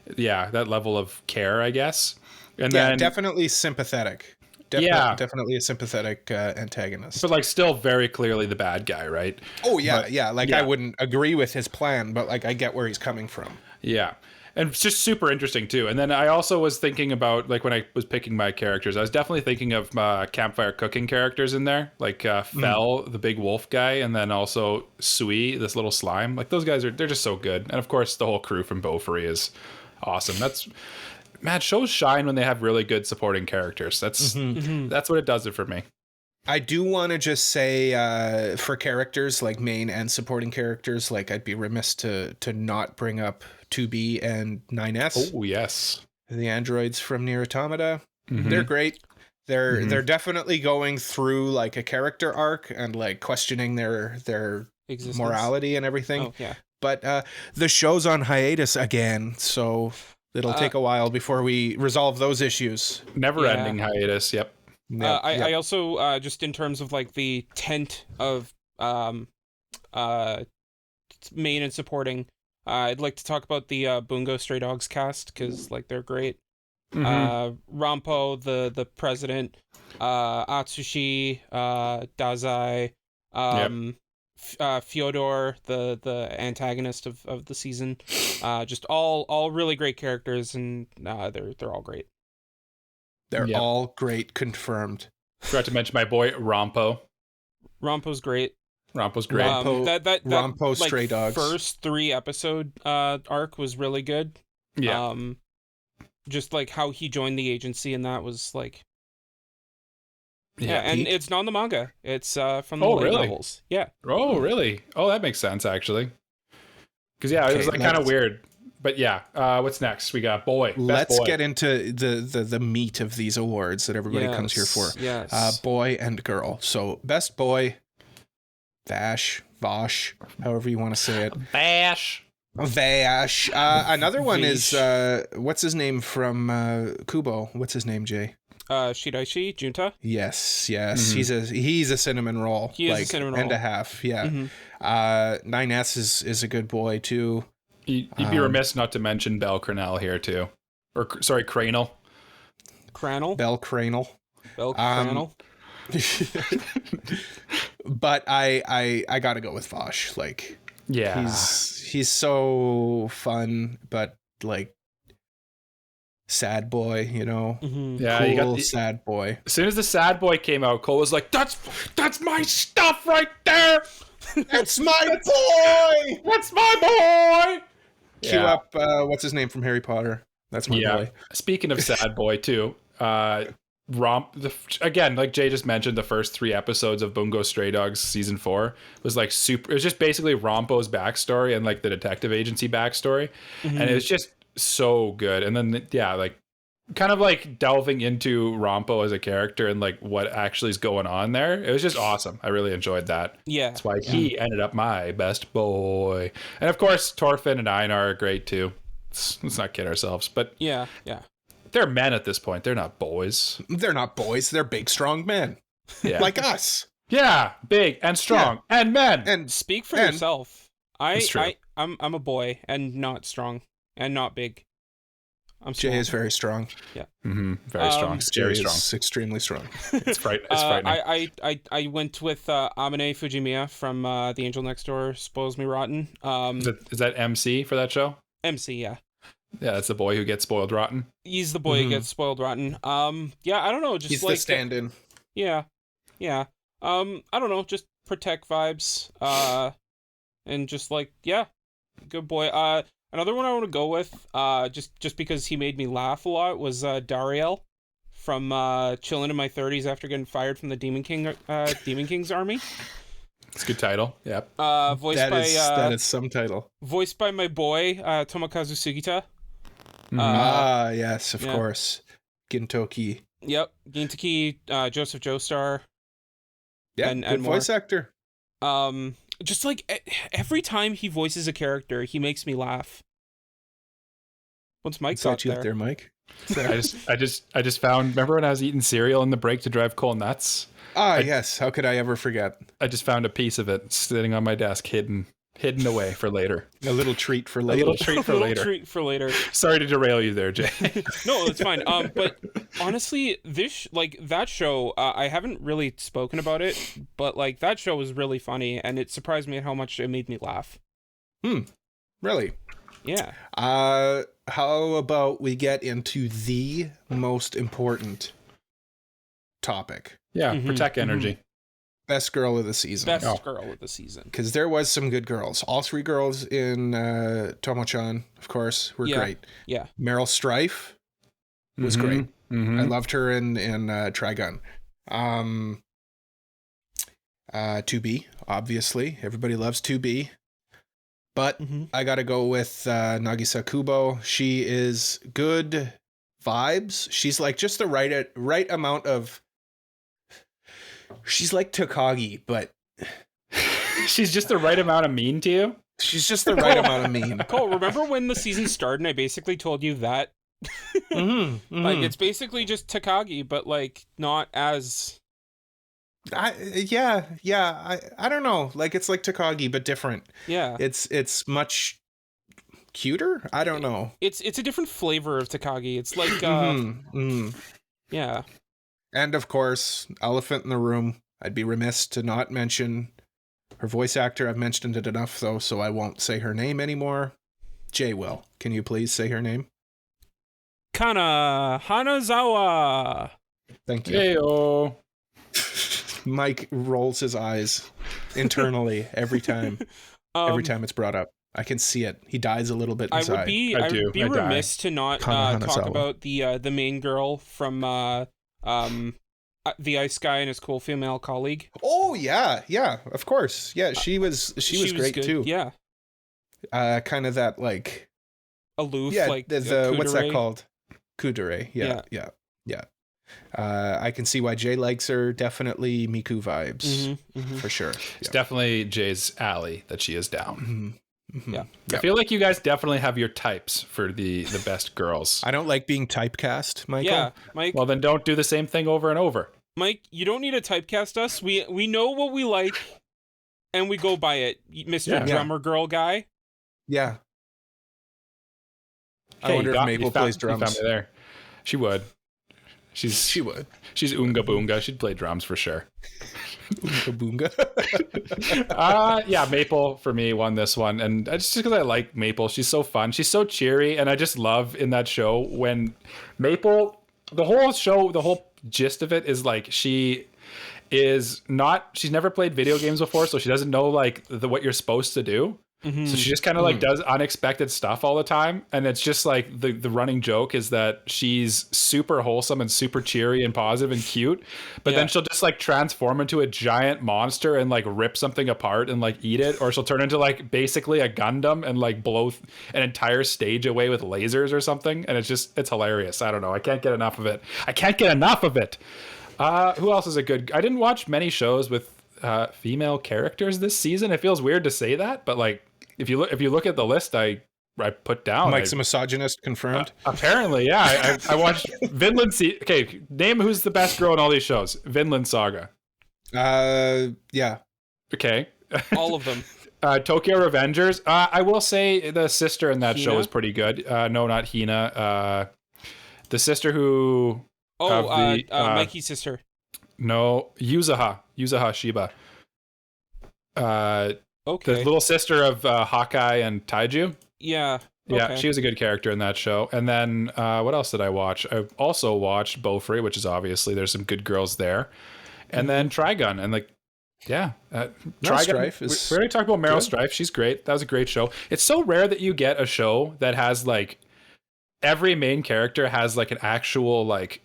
that level of care, I guess. And yeah, then definitely sympathetic. Definitely a sympathetic antagonist. but like still very clearly the bad guy, right? Oh yeah, But- yeah. Like yeah. I wouldn't agree with his plan, but like I get where he's coming from. Yeah. And it's just super interesting too. And then I also was thinking about, like, when I was picking my characters, I was definitely thinking of campfire cooking characters in there, like Fel, the big wolf guy, and then also Sui, this little slime. Like, those guys they're just so good. And of course, the whole crew from Bofuri is awesome. Man, shows shine when they have really good supporting characters. That's what it does it for me. I do want to just say for characters, like main and supporting characters, like I'd be remiss to not bring up 2B and 9S. Oh, yes. The androids from Nier Automata. Mhm. They're great. They're definitely going through like a character arc and like questioning their Existence. morality and everything. Oh yeah. But the show's on hiatus again, so it'll take a while before we resolve those issues. Never-ending hiatus, yep. I also just in terms of like the tent of main and supporting, I'd like to talk about the Bungo Stray Dogs cast, because like they're great. Rampo, the president, Atsushi, Dazai, Fyodor, the antagonist of the season. Just all really great characters, and they're all great. They're all great, confirmed. Forgot to mention my boy Rampo. Rampo's great. Rampo's great. That Rampo like, Stray Dogs. First 3 episode arc was really good. Yeah. Just like how he joined the agency, and that was like and peak. it's not in the manga. It's from the late novels. Yeah. Oh, really? Oh, that makes sense actually. Because it was like kind of weird. But what's next? We got boy. Let's boy. get into the meat of these awards that everybody comes here for. Yes. Boy and girl. So best boy, Vash, however you want to say it. Vash. Another one is what's his name from Kubo? What's his name, Jay? Shiraishi Junta. Yes. Mm-hmm. He's a cinnamon roll. He is a cinnamon roll. And a half. Yeah. 9S is a good boy too. You'd be remiss not to mention Bell Cranell here too, or sorry, Cranel. Bell Cranel. But I gotta go with Vosh. Like, he's so fun, but like sad boy, you know. Yeah, cool, you got sad boy. As soon as the sad boy came out, Cole was like, "That's my stuff right there. That's my boy. That's my boy." Cue up what's his name from Harry Potter. That's my boy. Speaking of sad boy too, again, like Jay just mentioned, the first 3 episodes of Bungo Stray Dogs season 4 was like super. It was just basically Rompo's backstory and like the detective agency backstory, and it was just so good. And then like kind of like delving into Rompo as a character and like what actually is going on there. It was just awesome. I really enjoyed that. Yeah, that's why he ended up my best boy. And of course, Torfin and Einar are great too. Let's not kid ourselves, but yeah. They're men at this point. They're not boys. They're not boys. They're big, strong men. Yeah. Like us. Yeah, big and strong and men. And speak for yourself. That's true. I'm a boy and not strong and not big. Jay is very strong. Yeah. Very strong. Very strong. Extremely strong. It's frightening. I went with Amane Fujimiya from The Angel Next Door Spoils Me Rotten. Is that MC for that show? MC, yeah. Yeah, that's the boy who gets spoiled rotten. He's the boy who gets spoiled rotten. Yeah, I don't know. Just he's like the stand-in. Yeah. I don't know. Just Protecc vibes. And just like, yeah, good boy. Another one I want to go with, just because he made me laugh a lot, was Dariel from Chillin' in My 30s after getting fired from the Demon King's army. It's a good title. Yep. That is some title. Voiced by my boy Tomokazu Sugita. Yes, of course. Gintoki. Yep, Gintoki, Joseph Joestar. Yeah, and good more. voice actor. Just like every time he voices a character, he makes me laugh. Once Mike got there, Mike. I just found. Remember when I was eating cereal in the break to drive Cole nuts? Yes. How could I ever forget? I just found a piece of it sitting on my desk, hidden. hidden away for later. A little treat for A later. little treat for later. Treat for later. Sorry to derail you there, Jay. No, it's fine. But honestly, that show, I haven't really spoken about it, but like that show was really funny, and it surprised me at how much it made me laugh. Really? Yeah. How about we get into the most important topic? Yeah, Protecc energy. Best girl of the season. Best girl of the season. Because there was some good girls. All 3 girls in Tomo-chan, of course, were great. Yeah. Meryl Streif was great. I loved her in Trigun. 2B, obviously. Everybody loves 2B. But I got to go with Nagisa Kubo. She is good vibes. She's like just the right amount of... She's like Takagi, but... She's just the right amount of mean to you? She's just the right amount of mean. Cole, remember when the season started and I basically told you that? Like, it's basically just Takagi, but like not as... I don't know. Like, it's like Takagi, but different. Yeah. It's much cuter? I don't know. It's a different flavor of Takagi. It's like, yeah. And of course, elephant in the room. I'd be remiss to not mention her voice actor. I've mentioned it enough, though, so I won't say her name anymore. Jay will. Can you please say her name? Kana Hanazawa. Thank you. Heyo. Mike rolls his eyes internally every time. Every time it's brought up. I can see it. He dies a little bit inside. I would be remiss to not talk about the main girl from the Ice Guy and his cool female colleague. Oh yeah, of course. Yeah, she was great good. too. Yeah. Kind of that like aloof, yeah, like the what's that called? Kudere. Yeah. I can see why Jay likes her. Definitely Miku vibes for sure. It's definitely Jay's alley that she is down. Yeah. I feel like you guys definitely have your types for the best girls. I don't like being typecast, Michael. Yeah, Mike. Well, then don't do the same thing over and over. Mike, you don't need to typecast us. We know what we like, and we go by it, Mr. Drummer Girl guy. Yeah. Okay, I wonder if Maple plays drums. You found me there. She would. She would. She's Oonga Boonga. She'd play drums for sure. Oonga Boonga. Yeah, Maple for me won this one, and just because I like Maple, she's so fun, she's so cheery, and I just love in that show when Maple, the whole gist of it is like she's never played video games before, so she doesn't know like what you're supposed to do. So she just kind of like does unexpected stuff all the time, and it's just like the running joke is that she's super wholesome and super cheery and positive and cute, but then she'll just like transform into a giant monster and like rip something apart and like eat it, or she'll turn into like basically a Gundam and like blow an entire stage away with lasers or something, and it's hilarious. I don't know, I can't get enough of it. Who else is a good... I didn't watch many shows with female characters this season. It feels weird to say that, but like if you look at the list I put down, Mike's a misogynist confirmed. Apparently, yeah. I watched Vinland. Okay, name who's the best girl in all these shows. Vinland Saga. Yeah. Okay. All of them. Tokyo Revengers. I will say the sister in that show is pretty good. No, not Hina. The sister who. Mikey's sister. No, Yuzaha Shiba. Okay. The little sister of Hawkeye and Taiju. Yeah. Okay. Yeah, she was a good character in that show. And then what else did I watch? I also watched Bofuri, which is obviously there's some good girls there. And then Trigun, and like, yeah, Trigun. We already talked about Meryl Streif. She's great. That was a great show. It's so rare that you get a show that has like every main character has like an actual like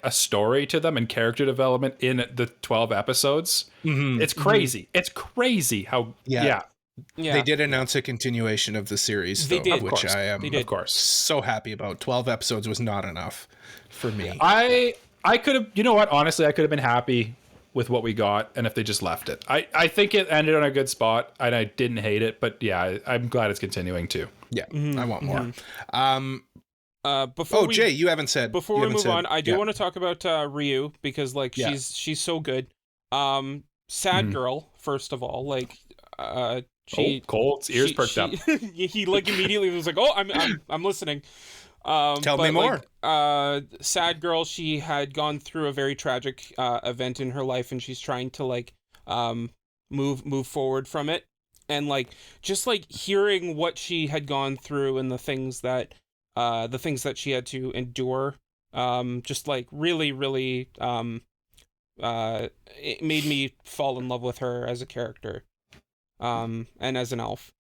a story to them and character development in the 12 episodes. It's crazy. It's crazy how yeah. They did announce a continuation of the series, though, which I am of course so happy about. 12 episodes was not enough for me. I could have, you know what, honestly, I could have been happy with what we got, and if they just left it. I think it ended on a good spot, and I didn't hate it, but yeah, I'm glad it's continuing too. Yeah, I want more. Jay, you haven't said. Before we move on, I do want to talk about Ryu, because like she's so good. Sad girl, first of all. Like Cole's ears perked up. He like immediately was like, "Oh, I'm listening." Tell me more. Sad girl. She had gone through a very tragic event in her life, and she's trying to like move forward from it, and like just like hearing what she had gone through and the things that she had to endure, just like really it made me fall in love with her as a character, and as an elf.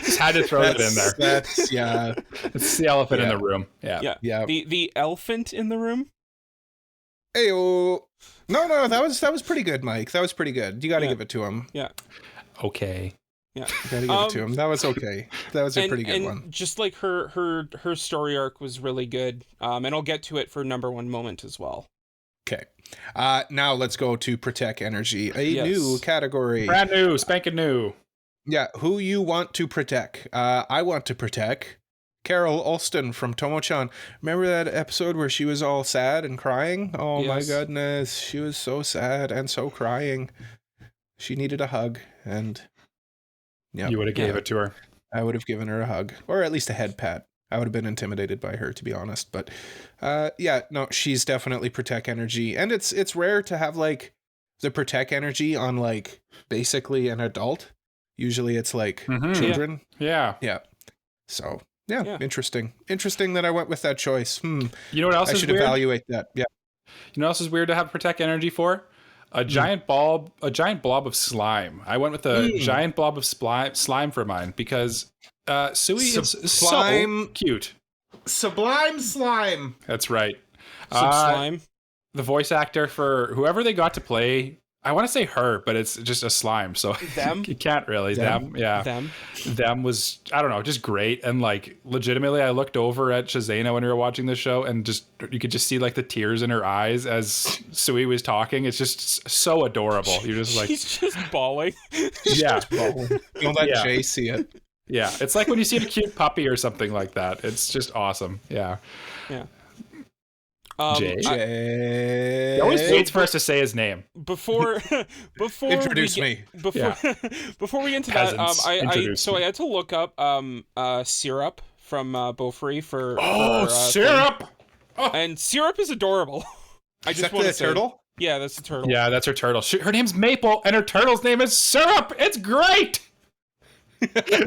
Just had to throw it in there. That's It's the elephant in the room. Yeah. The elephant in the room. Hey-o. No, that was pretty good, Mike. That was pretty good. You got to give it to him. Yeah. Okay. Yeah. You got to give it to him. That was okay. That was a pretty good one. Just like her story arc was really good. And I'll get to it for number one moment as well. Okay. Now let's go to Protecc Energy, a new category. Brand new, spanking new. Yeah, who you want to Protecc? I want to Protecc Carol Alston from Tomo-chan. Remember that episode where she was all sad and crying? Oh my goodness, she was so sad and so crying. She needed a hug, and you would have gave it to her. I would have given her a hug, or at least a head pat. I would have been intimidated by her, to be honest. But she's definitely Protecc Energy. And it's rare to have like the Protecc Energy on like basically an adult. Usually it's like children. Yeah. So interesting. Interesting that I went with that choice. You know what else I is should weird? Evaluate that. Yeah. You know what else is weird to have Protecc Energy for? A giant blob of slime. I went with a giant blob of slime for mine because Sui is so cute. Sublime slime. That's right. Slime. The voice actor for whoever they got to play, I want to say her, but it's just a slime, so them. You can't really. Them. Them was, I don't know, just great. And like legitimately, I looked over at Shazana when we were watching this show, and just you could just see like the tears in her eyes as Sui was talking. It's just so adorable. You're just like, she's just bawling. Yeah, Don't let Jay see it. Yeah, it's like when you see a cute puppy or something like that. It's just awesome. Yeah. Jay. He always waits for us to say his name. Before Introduce me. Before we get into Peasants, that, I had to look up Syrup from Bofuri for Syrup. And Syrup is adorable. I just want to say, turtle. Yeah, that's the turtle. Yeah, that's her turtle. Her name's Maple, and her turtle's name is Syrup. It's great.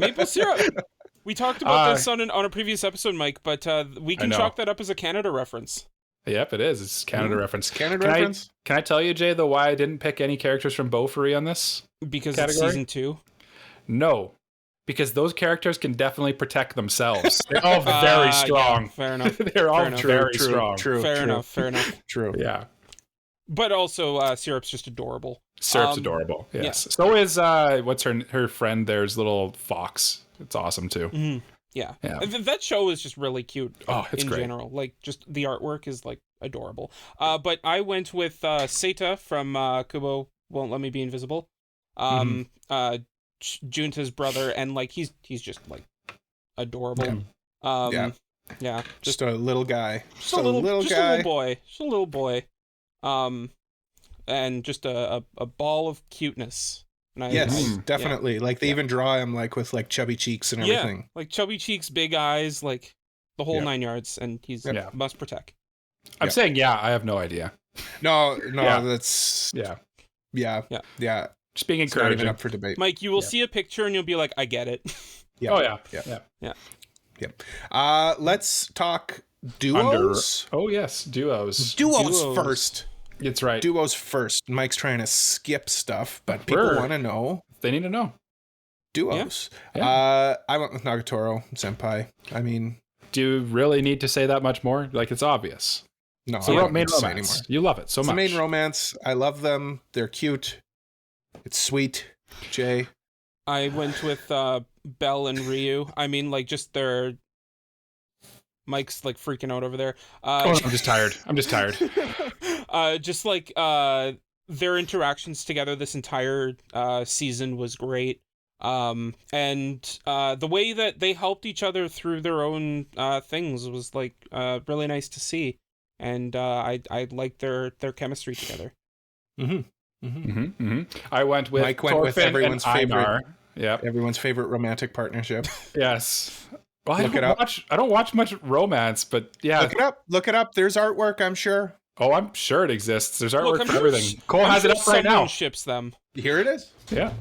Maple syrup. We talked about this on a previous episode, Mike, but we can chalk that up as a Canada reference. Yep, it is. It's Canada reference. Can I tell you, Jay, though, why I didn't pick any characters from Bofuri on this? Because category? It's season 2? No. Because those characters can definitely protect themselves. They're all very strong. Yeah, fair enough. They're all very strong. Fair enough. True. Yeah. But also, Syrup's just adorable. Syrup's adorable. Yes. Yeah. So is what's her friend? There's little fox. It's awesome too. Mm-hmm. Yeah. That show is just really cute. Oh, it's great. General. Like, just the artwork is like adorable. But I went with Seita from Kubo Won't Let Me Be Invisible. Junta's brother, and like he's just like adorable. Yeah. Just a little guy. Just a little boy. And just a ball of cuteness. And definitely. Like they even draw him like with like chubby cheeks and everything. Yeah, like chubby cheeks, big eyes, like the whole 9 yards, and he's must protect. I'm saying I have no idea. No, that's yeah. Just being encouraging. Not even up for debate. Mike, you will see a picture and you'll be like, I get it. Yeah. Let's talk duos. Duos. Duos first. It's right. Duos first. Mike's trying to skip stuff, but people want to know. They need to know. Duos. I went with Nagatoro Senpai. I mean, do you really need to say that much more? Like, it's obvious. No, it's the main romance anymore. You love it so much. It's the main romance. I love them. They're cute. It's sweet. Jay. I went with Belle and Ryu. I mean, like, just their... Mike's like freaking out over there. I'm just tired. Just like their interactions together this entire season was great. And the way that they helped each other through their own things was like really nice to see. And I liked their chemistry together. Mm-hmm. I went with Mike went with Thorfinn everyone's and favorite. Einar. Yep. Everyone's favorite romantic partnership. Yes. Well, Look it up. I don't watch much romance, but yeah. Look it up. There's artwork, I'm sure. Oh, I'm sure it exists. There's artwork for everything. Cole I'm has sure it up right now. someone ships them. Here it is. Yeah.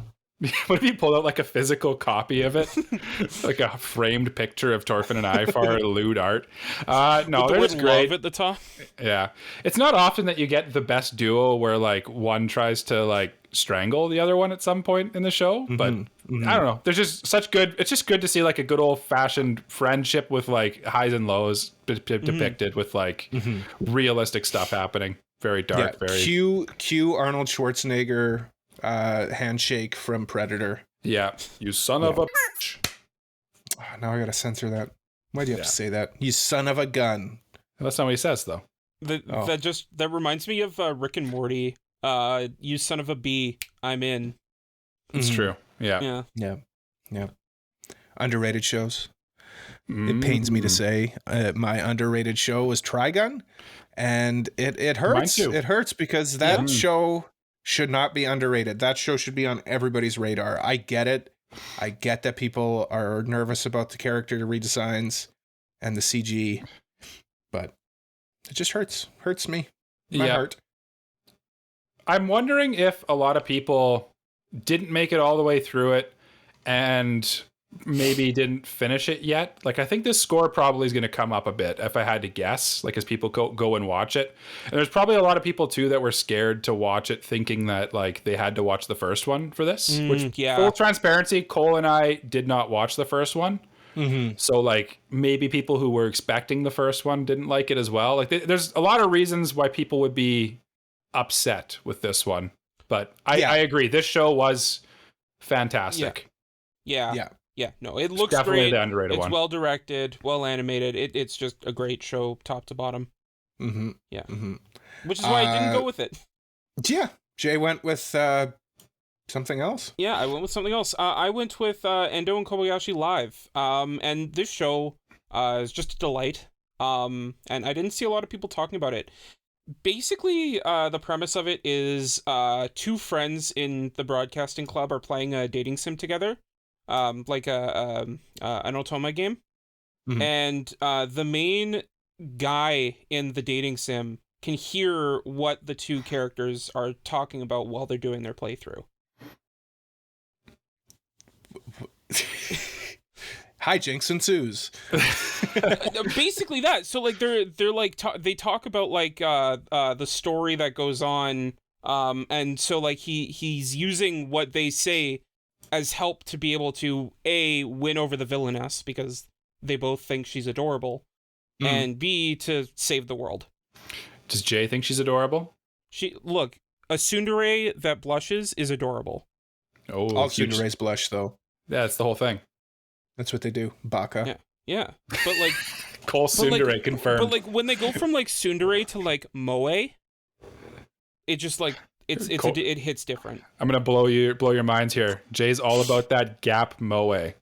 What if you pulled out like a physical copy of it? Like a framed picture of Thorfinn and Ivar, lewd art. No, With the they're word just great. love at the top. Yeah. It's not often that you get the best duo where like one tries to like strangle the other one at some point in the show, but I don't know. There's just such good. It's just good to see like a good old fashioned friendship with like highs and lows depicted with like realistic stuff happening. Very dark. Very Cue Arnold Schwarzenegger handshake from Predator. Yeah. You son of a bitch. Oh, now I gotta censor that. Why do you have to say that? You son of a gun. That's not what he says though. That reminds me of Rick and Morty. You son of a bee, I'm in. It's true. Yeah. Underrated shows. It pains me to say my underrated show was Trigun, and it hurts. Mine too. It hurts because that show should not be underrated. That show should be on everybody's radar. I get it. I get that people are nervous about the character redesigns and the CG, but it just hurts. Hurts me. My heart. I'm wondering if a lot of people didn't make it all the way through it and maybe didn't finish it yet. Like, I think this score probably is going to come up a bit if I had to guess, like as people go and watch it. And there's probably a lot of people too that were scared to watch it thinking that like they had to watch the first one for this, which full transparency, Cole and I did not watch the first one. So like maybe people who were expecting the first one didn't like it as well. Like there's a lot of reasons why people would be upset with this one, but I agree. This show was fantastic. No, it looks definitely great. The underrated it's one. well directed, well animated. It's just a great show, top to bottom. Which is why I didn't go with it. Yeah, Jay went with something else. Yeah, I went with something else. I went with Endo and Kobayashi Live. And this show is just a delight. And I didn't see a lot of people talking about it. Basically, the premise of it is two friends in the broadcasting club are playing a dating sim together, like an Otoma game. And the main guy in the dating sim can hear what the two characters are talking about while they're doing their playthrough. Hijinks ensues. Basically that. So like they're like they talk about like the story that goes on, and so like he's using what they say as help to be able to A, win over the villainess because they both think she's adorable, and B, to save the world. Does Jay think she's adorable? A tsundere that blushes is adorable. Oh, all tsunderes blush though. Yeah, it's the whole thing. That's what they do. Baka. Yeah. But like Cole tsundere confirmed. But like when they go from like tsundere to like moe, it just like it hits different. I'm gonna blow your minds here. Jay's all about that gap moe.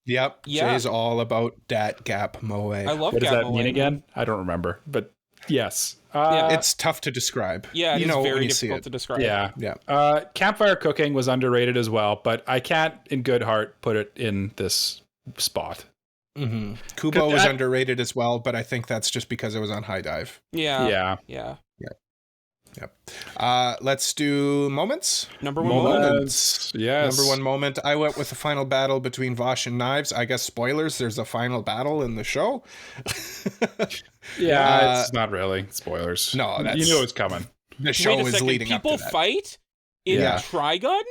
Yep. Yeah. Jay's all about that gap moe. I love what gap does that moe. mean again? I don't remember, but yes. It's tough to describe. Yeah, it's very difficult it. to describe. Yeah. Campfire cooking was underrated as well, but I can't in good heart put it in this spot. Kubo was underrated as well, but I think that's just because it was on High Dive. Yeah. Let's do moments. Number one moment. Yes. Number one moment. I went with the final battle between Vosh and Knives. I guess spoilers. There's a final battle in the show. It's not really spoilers. No, you knew it was coming. The show is leading up to that. People fight in Trigun,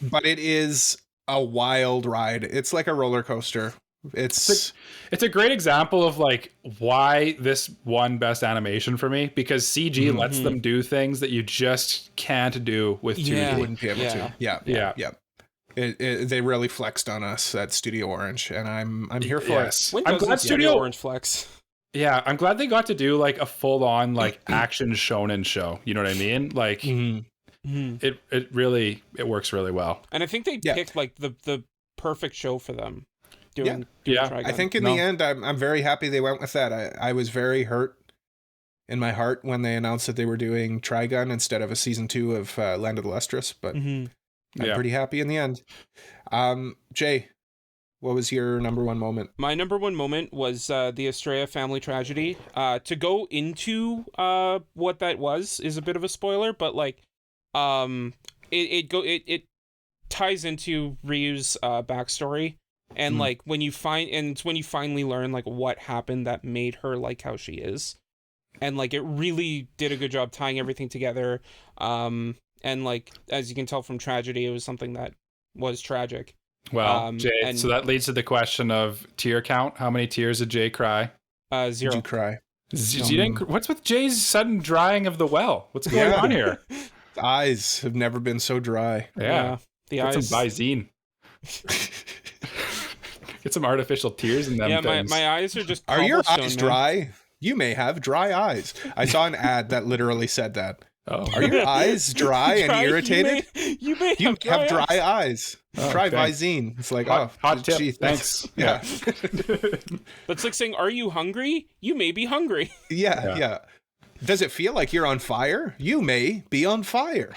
but it is a wild ride. It's like a roller coaster. It's a great example of like why this won best animation for me, because CG lets them do things that you just can't do with 2D. You wouldn't be able to. Yeah. They really flexed on us at Studio Orange, and I'm here for it. I'm glad Studio Orange flex. Yeah, I'm glad they got to do like a full on like action shonen show. You know what I mean? Like it really works really well. And I think they picked like the perfect show for them. Doing I think in the end, I'm very happy they went with that. I was very hurt in my heart when they announced that they were doing Trigun instead of a season 2 of Land of the Lustrous, but I'm pretty happy in the end. Jay, what was your number one moment? My number one moment was the Estrella family tragedy. To go into what that was is a bit of a spoiler, but like it ties into Ryu's backstory, and like when you finally learn like what happened that made her like how she is, and like it really did a good job tying everything together. And like as you can tell from tragedy, it was something that was tragic. Well, Jay, so that leads to the question of tear count. How many tears did Jay cry? 0. Did you cry? What's with Jay's sudden drying of the well? What's going on here? The eyes have never been so dry. Yeah. The Get eyes. some Visine. Get some artificial tears in them. Yeah, things. my eyes are just. Are your eyes man. dry? You may have dry eyes. I saw an ad that literally said that. Oh. Are your eyes dry and irritated? You may You have dry eyes. Oh, Try thanks. Visine. It's like, Hot tip. gee, Thanks. Yeah. That's like saying, "Are you hungry? You may be hungry." Yeah. Does it feel like you're on fire? You may be on fire.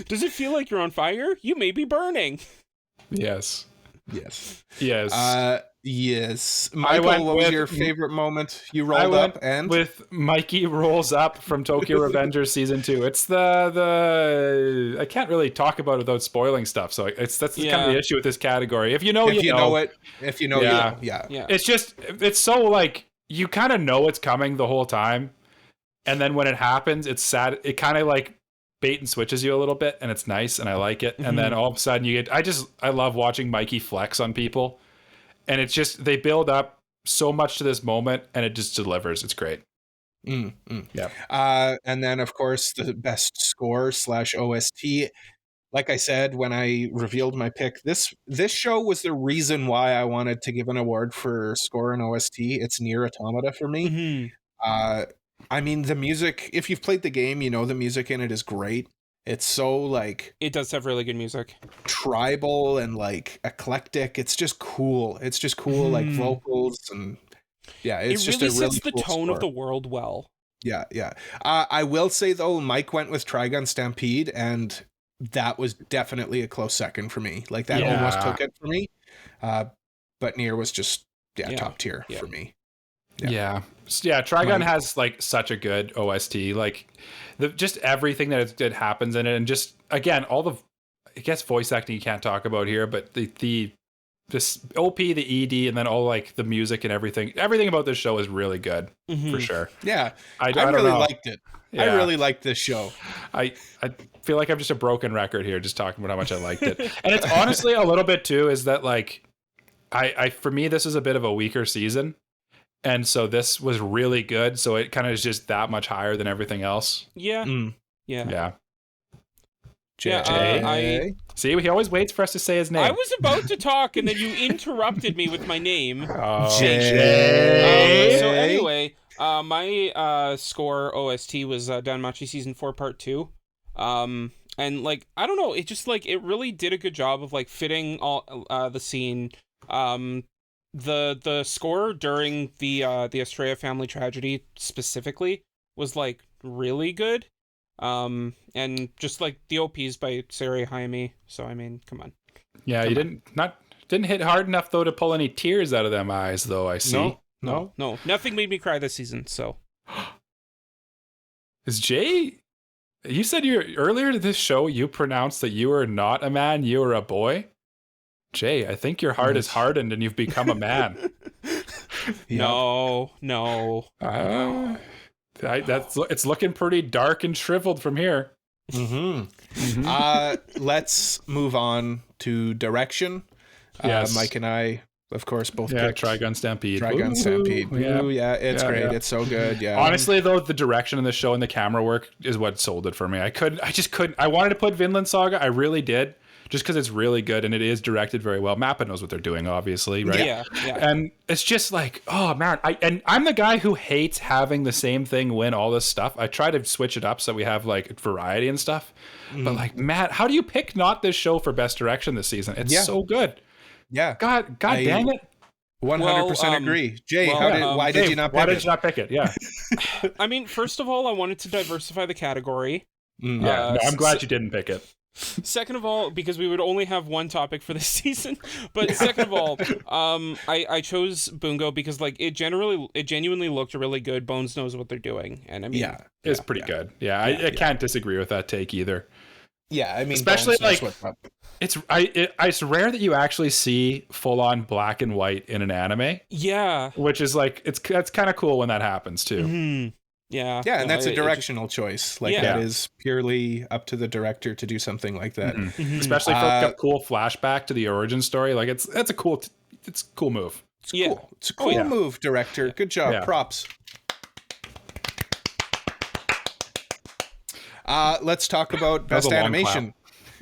Does it feel like you're on fire? You may be burning. Yes. Yes. Yes. Michael, what was your favorite moment? You rolled up and with Mikey rolls up from Tokyo Revengers season 2. It's the I can't really talk about it without spoiling stuff. So that's kind of the issue with this category. If you know, if you know it. If you know, you know. Yeah. It's so like you kind of know it's coming the whole time, and then when it happens, it's sad. It kind of like bait and switches you a little bit, and it's nice, and I like it. And then all of a sudden you get. I love watching Mikey flex on people. And it's just, they build up so much to this moment and it just delivers. It's great. Yeah. And then, of course, the best score / OST. Like I said, when I revealed my pick, this show was the reason why I wanted to give an award for score and OST. It's Nier Automata for me. I mean, the music, if you've played the game, you know the music in it is great. It's so like it does have really good music, tribal and like eclectic. It's just cool. It's just cool, like vocals and it's it just really a really sets the cool tone score. of the world well. Yeah. I will say though, Mike went with Trigun Stampede, and that was definitely a close second for me. Like that almost took it for me. But Nier was just top tier for me. Yeah. Trigun has like such a good OST. Like just everything that happens in it, and just again all the I guess voice acting you can't talk about here, but this OP, the ED, and then all like the music and everything about this show is really good for sure. Yeah, I really know. liked it. Yeah. I really liked this show. I feel like I'm just a broken record here, just talking about how much I liked it. And it's honestly a little bit too is that like I for me this is a bit of a weaker season. And so this was really good. So it kind of is just that much higher than everything else. Yeah. Yeah. Jay. See, he always waits for us to say his name. I was about to talk, and then you interrupted me with my name. Oh, Jay. So anyway, my score OST was danmachi season 4 part 2. And like I don't know, it just like it really did a good job of like fitting all the scene. The score during the Estrella family tragedy specifically was like really good. And just like the OPs by Seirei Hayami. So I mean, come on. Yeah, you didn't hit hard enough though to pull any tears out of them eyes though, I see. No. Nothing made me cry this season, so. Is Jay, you said earlier to this show you pronounced that you were not a man, you were a boy? Jay, I think your heart is hardened and you've become a man. No. It's looking pretty dark and shriveled from here. Let's move on to direction. Yes. Mike and I, of course, both picked Trigun Stampede. Trigun Stampede. Ooh, it's great. Yeah. It's so good. Yeah. Honestly, though, the direction in the show and the camera work is what sold it for me. I just couldn't. I wanted to put Vinland Saga. I really did. Just because it's really good and it is directed very well. Mappa knows what they're doing, obviously, right? Yeah. And it's just like, oh man, I'm the guy who hates having the same thing win all this stuff. I try to switch it up so we have like variety and stuff. But like, Matt, how do you pick not this show for best direction this season? It's so good. Yeah. God dang it. 100% agree. Jay, why did you not pick it? Why did you not pick it? Yeah. I mean, first of all, I wanted to diversify the category. No, I'm glad you didn't pick it. Second of all, because we would only have one topic for this season. But second of all, I chose Bungo because like it genuinely looked really good. Bones knows what they're doing, and I mean, it's pretty good. Yeah, I can't disagree with that take either. Yeah, I mean, especially like it's rare that you actually see full on black and white in an anime. Yeah, which is like that's kind of cool when that happens too. Mm-hmm. Yeah, and that's a directional choice. Like that is purely up to the director to do something like that. Mm-hmm. Mm-hmm. Especially for a cool flashback to the origin story. Like it's a cool move. It's cool. It's a cool move, director. Good job. Yeah. Props. Let's talk about best animation.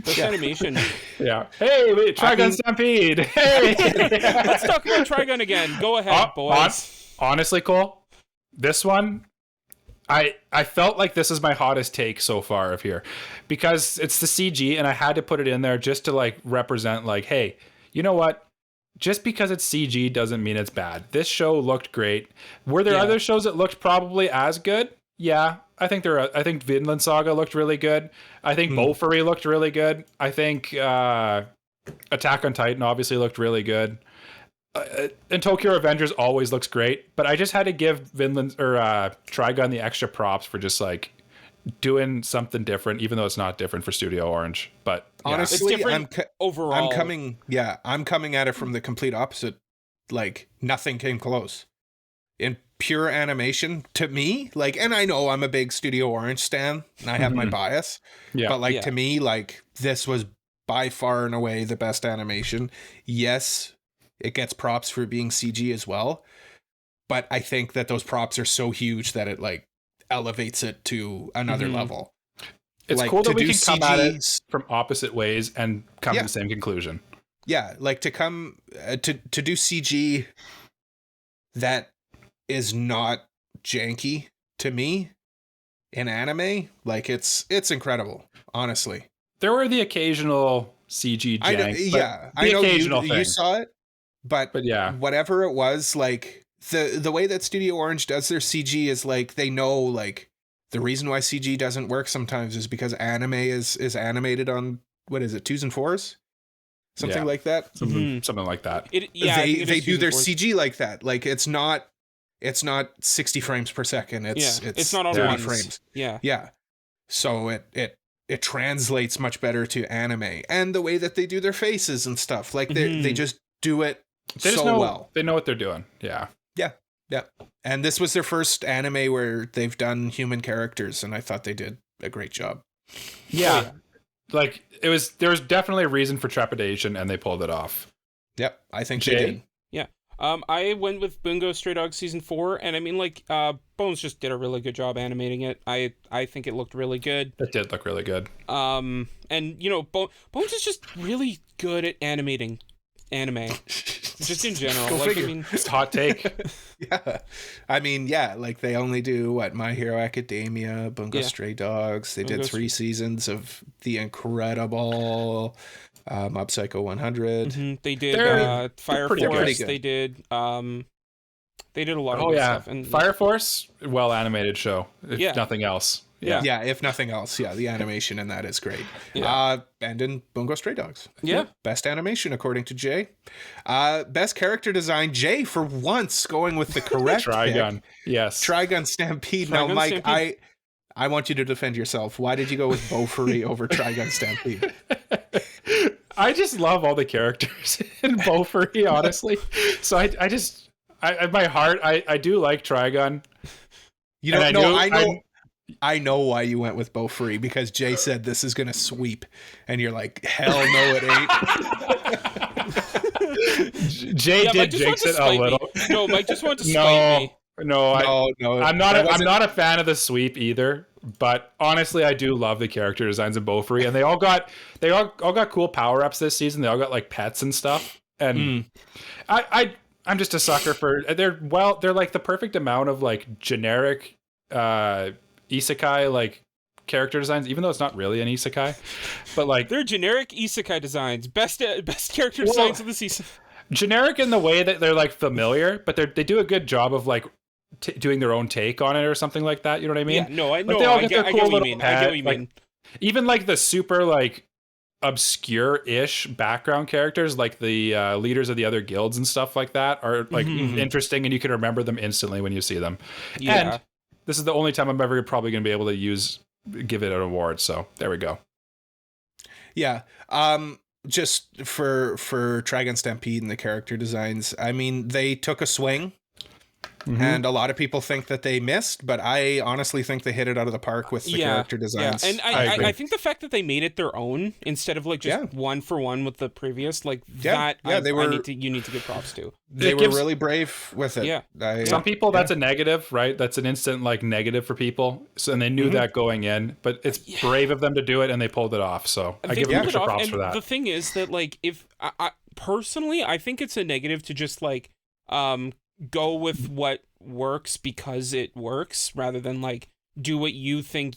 Best animation. Yeah. Hey, wait, Trigun Stampede. Hey. Let's talk about Trigun again. Go ahead, boys. Honestly, Cole, this one, I felt like this is my hottest take so far of here because it's the CG and I had to put it in there just to like represent like, hey, you know what? Just because it's CG doesn't mean it's bad. This show looked great. Were there other shows that looked probably as good? Yeah. I think Vinland Saga looked really good. I think Bofuri looked really good. I think Attack on Titan obviously looked really good. And Tokyo Revengers always looks great, but I just had to give Vinland or Trigun the extra props for just like doing something different, even though it's not different for Studio Orange. But honestly, it's different overall. I'm coming at it from the complete opposite. Like nothing came close in pure animation to me. Like, and I know I'm a big Studio Orange stan, and I have my bias. Yeah, but like to me, like this was by far and away the best animation. Yes. It gets props for being CG as well, but I think that those props are so huge that it like elevates it to another level. It's like, cool that we can come at it from opposite ways and come to the same conclusion. Yeah, like to come to do CG that is not janky to me in anime, like it's incredible. Honestly, there were the occasional CG jank. I know you saw it. But yeah, whatever it was, like the way that Studio Orange does their CG is like they know like the reason why CG doesn't work sometimes is because anime is animated on what is it 2s and 4s, something like that, something like that. They do their CG like that. Like it's not 60 frames per second. It's not 30 frames. Yeah. So it translates much better to anime and the way that they do their faces and stuff. Like they just do it. Well. They know what they're doing. Yeah. And this was their first anime where they've done human characters, and I thought they did a great job. Yeah. Like there was definitely a reason for trepidation, and they pulled it off. Yep, I think they did. Yeah. I went with Bungo Stray Dogs season 4, and I mean, like, Bones just did a really good job animating it. I think it looked really good. It did look really good. And you know, Bones is just really good at animating anime, just in general. Like, I mean, it's a hot take. I mean, like they only do My Hero Academia, Bungo Stray Dogs. They did 3 seasons of the incredible Mob Psycho 100. They did Fire Force. They did a lot of stuff. And Fire Force, well animated show. If nothing else. Yeah, if nothing else, the animation in that is great. And in Bungo Stray Dogs. Yeah. Best animation, according to Jay. Best character design, Jay, for once, going with the correct Trigun. pick. Yes. Trigun Stampede. Now, Mike, Stampede. I want you to defend yourself. Why did you go with Bofuri over Trigun Stampede? I just love all the characters in Bofuri, honestly. So I in my heart, I do like Trigun. You don't know. I know why you went with Bofuri, because Jay said this is gonna sweep, and you're like, hell no, it ain't. Jay did jinx it a little. No, Mike just wanted to spite me. No. I'm not a fan of the sweep either. But honestly, I do love the character designs in Bofuri, and they all got cool power ups this season. They all got like pets and stuff, and I'm just a sucker for they're like the perfect amount of like generic isekai like character designs, even though it's not really an isekai, but like they're generic isekai designs. Best character designs of the season. generic in the way that they're like familiar, but they do a good job of like doing their own take on it or something like that. You know what I mean? Yeah, no, I know. They all I get get their cool what you little mean. pet, I get what you like, mean. even like the super like obscure-ish background characters, like the leaders of the other guilds and stuff like that, are like interesting, and you can remember them instantly when you see them. Yeah. And this is the only time I'm ever probably going to be able to give it an award. So there we go. Yeah. Just for Dragon Stampede and the character designs, I mean, they took a swing. And a lot of people think that they missed, but I honestly think they hit it out of the park with the character designs. Yeah. And I think the fact that they made it their own instead of like just one for one with the previous, like that, you need to give props to. They were really brave with it. Yeah. Some people, that's a negative, right? That's an instant like negative for people. So, and they knew that going in, but it's brave of them to do it, and they pulled it off. So I give them extra props for that. The thing is that like, if I personally, I think it's a negative to just like go with what works because it works rather than like do what you think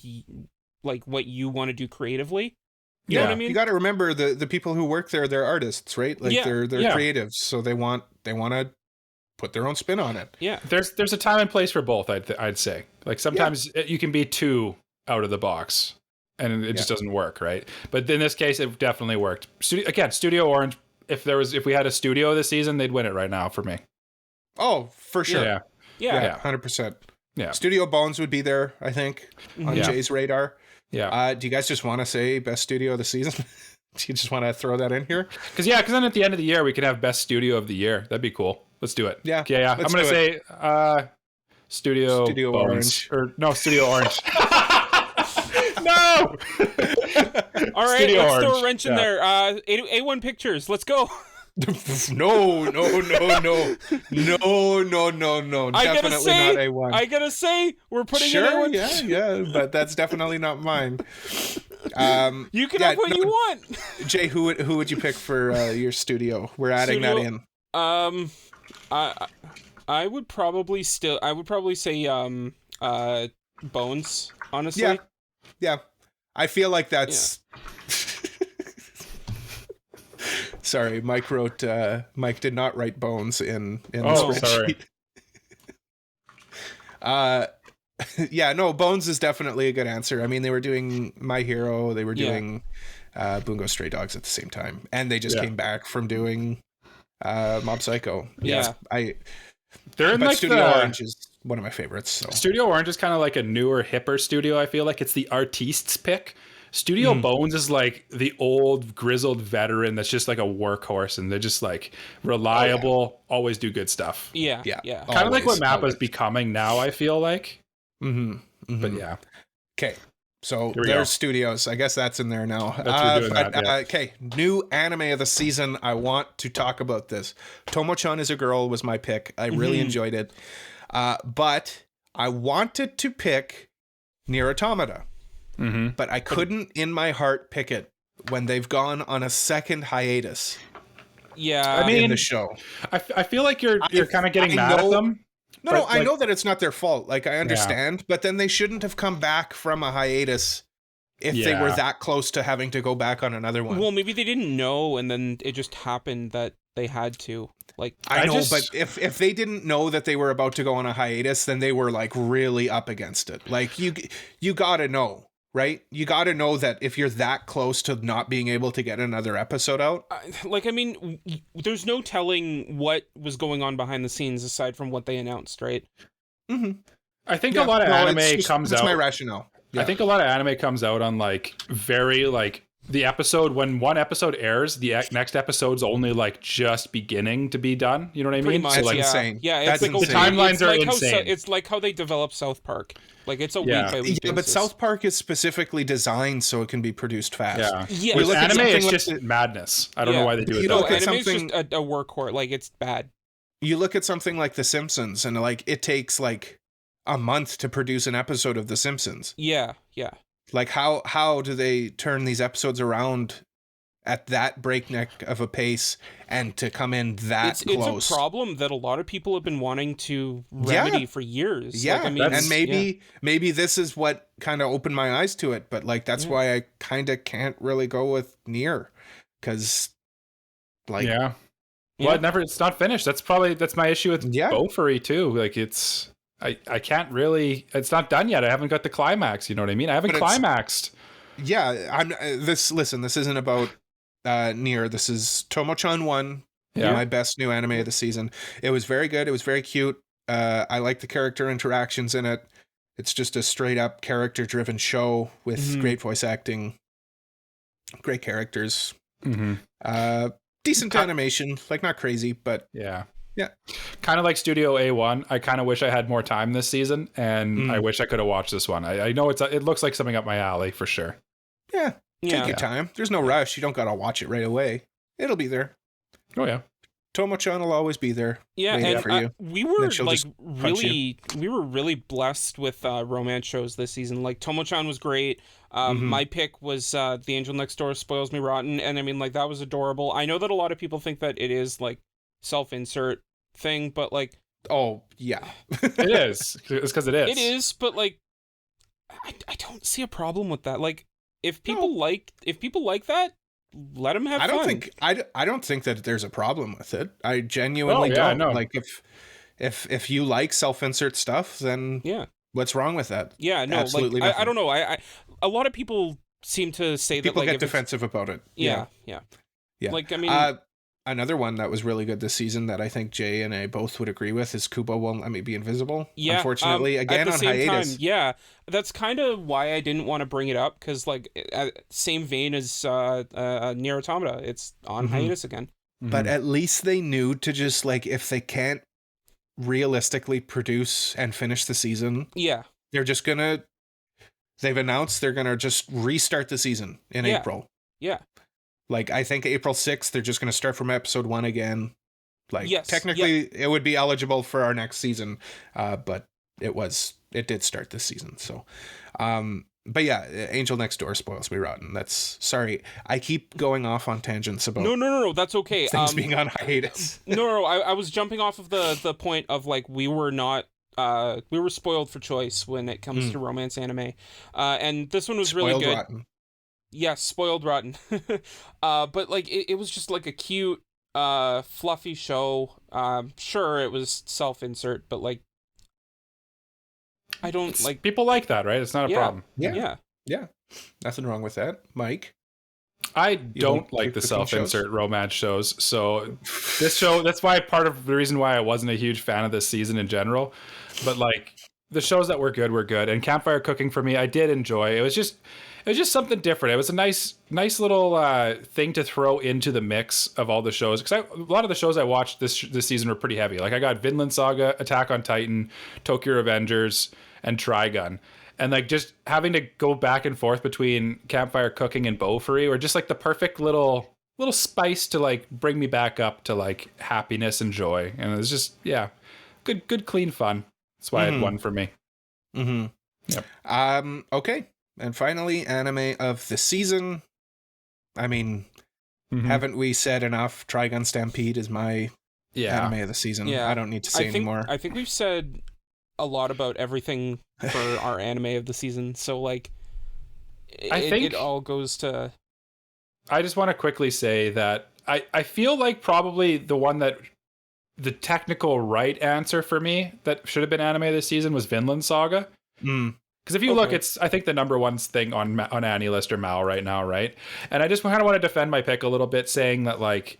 like what you want to do creatively. You know what I mean? You got to remember the people who work there, they're artists, right? Like they're creatives, so they want to put their own spin on it. Yeah. There's a time and place for both, I'd say. Like sometimes you can be too out of the box and it just doesn't work, right? But in this case it definitely worked. Studio Orange, if we had a studio this season, they'd win it right now for me. Oh, for sure. Yeah. 100%. Yeah. Studio Bones would be there, I think, on Jay's radar. Yeah. Do you guys just want to say best studio of the season? Do you just want to throw that in here? Because then at the end of the year, we can have best studio of the year. That'd be cool. Let's do it. Yeah. I'm going to say Studio Bones. Orange. Or no, Studio Orange. No! All right, Studio let's Orange. throw a wrench in there. A1 Pictures, let's go. No. Definitely not A1. I gotta say, we're putting in A1. Yeah, but that's definitely not mine. You can have what you want. Jay, who would you pick for your studio? We're adding that in. I would probably say Bones, honestly. Yeah. I feel like that's Sorry, Mike did not write Bones in the spreadsheet. Sorry. Bones is definitely a good answer. I mean, they were doing My Hero, they were doing Bungo Stray Dogs at the same time, and they just came back from doing Mob Psycho. They're in like Studio Orange is one of my favorites. So. Studio Orange is kind of like a newer, hipper studio. I feel like it's the artiste's pick. Studio Bones is like the old grizzled veteran that's just like a workhorse, and they're just like reliable, always do good stuff. Yeah. Kind of like what Mappa's becoming now, I feel like. But yeah. Okay. So there's studios. I guess that's in there now. Okay, new anime of the season. I want to talk about this. Tomo-chan is a Girl was my pick. I really enjoyed it. But I wanted to pick Nier Automata. But I couldn't in my heart pick it when they've gone on a second hiatus. Yeah. I mean, in the show. I feel like you're kind of getting mad at them. No, I know that it's not their fault. Like, I understand, but then they shouldn't have come back from a hiatus if they were that close to having to go back on another one. Well, maybe they didn't know, and then it just happened that they had to. Like, I know, but if they didn't know that they were about to go on a hiatus, then they were like really up against it. Like, you gotta know, right? You gotta know that if you're that close to not being able to get another episode out. Like, I mean, there's no telling what was going on behind the scenes aside from what they announced, right? I think a lot of anime comes out. That's my rationale. I think a lot of anime comes out on like very like the episode when one episode airs, the next episode's only like just beginning to be done. You know what I mean? Much, so, like, insane. Yeah, it's like the timelines are insane. It's like how they develop South Park. Like, it's a week by week basis. But South Park is specifically designed so it can be produced fast. Yeah. With anime, it's just madness. I don't know why they do it. Anime is just a workhorse. Like, it's bad. You look at something like The Simpsons, and like it takes like a month to produce an episode of The Simpsons. Yeah. Like, how do they turn these episodes around at that breakneck of a pace and to come in that close? It's a problem that a lot of people have been wanting to remedy for years. Yeah, like, I mean, and maybe this is what kind of opened my eyes to it. But like that's why I kind of can't really go with Nier, because like Well, it's not finished. That's my issue with Bofuri too. Like I can't really, it's not done yet. I haven't got the climax. You know what I mean? I haven't climaxed. Yeah. This isn't about Nier. This is Tomo-chan 1. Yeah. My best new anime of the season. It was very good. It was very cute. I like the character interactions in it. It's just a straight up character driven show with great voice acting, great characters. Decent animation, like not crazy, but yeah. Kind of like Studio A1. I kind of wish I had more time this season, and I wish I could have watched this one. I know it looks like something up my alley for sure. Yeah, take your time. There's no rush. You don't gotta watch it right away. It'll be there. Oh yeah. Tomo-chan will always be there. Yeah, and for you. We were really blessed with romance shows this season. Like Tomo-chan was great. My pick was The Angel Next Door Spoils Me Rotten, and I mean, like, that was adorable. I know that a lot of people think that it is like self-insert thing, but like, oh yeah, it is. It's because it is. It is, but like, I don't see a problem with that. Like, if people like that, let them have fun. I don't think that there's a problem with it. I genuinely don't. No. Like, if you like self-insert stuff, then what's wrong with that? Yeah, no, absolutely. Like, I don't know. A lot of people seem to say people that, like, get defensive about it. Yeah. Like, I mean, another one that was really good this season that I think Jay and I both would agree with is Kubo Won't Let Me Be Invisible. Yeah, unfortunately, again on hiatus. Yeah, that's kind of why I didn't want to bring it up, because like same vein as Nier Automata, it's on hiatus again. But at least they knew to just, like, if they can't realistically produce and finish the season, they're just gonna. They've announced they're gonna just restart the season in April. Yeah. Like, I think April 6th, they're just going to start from episode 1 again. Like, technically, it would be eligible for our next season, but it did start this season. So, but yeah, Angel Next Door Spoils Me Rotten. Sorry, I keep going off on tangents about. No, that's okay. Things being on hiatus. No, I was jumping off of the point of, like, we were spoiled for choice when it comes to romance anime, and this one was spoiled really good. Rotten. Yes, spoiled rotten. But like, it was just like a cute, fluffy show. Sure, it was self-insert, but like, I don't like. People like that, right? It's not a problem. Yeah. Nothing wrong with that, Mike. I don't like the self-insert romance shows. So this show, that's why part of the reason why I wasn't a huge fan of this season in general. But like, the shows that were good. And Campfire Cooking, for me, I did enjoy. It was just something different. It was a nice little thing to throw into the mix of all the shows. Because a lot of the shows I watched this season were pretty heavy. Like, I got Vinland Saga, Attack on Titan, Tokyo Revengers, and Trigun. And like, just having to go back and forth between Campfire Cooking and Bofuri were just like the perfect little spice to like bring me back up to like happiness and joy. And it was just, good clean fun. That's why it won for me. Yep. Okay. And finally, anime of the season. I mean, haven't we said enough? Trigun Stampede is my anime of the season. I don't need to say anymore. I think we've said a lot about everything for our anime of the season. So like, I think it all goes to. I just want to quickly say that I feel like probably the technical right answer for me that should have been anime this season was Vinland Saga. Because if you look, it's, I think, the number one thing on AniList or Mal right now, right? And I just kind of want to defend my pick a little bit, saying that, like,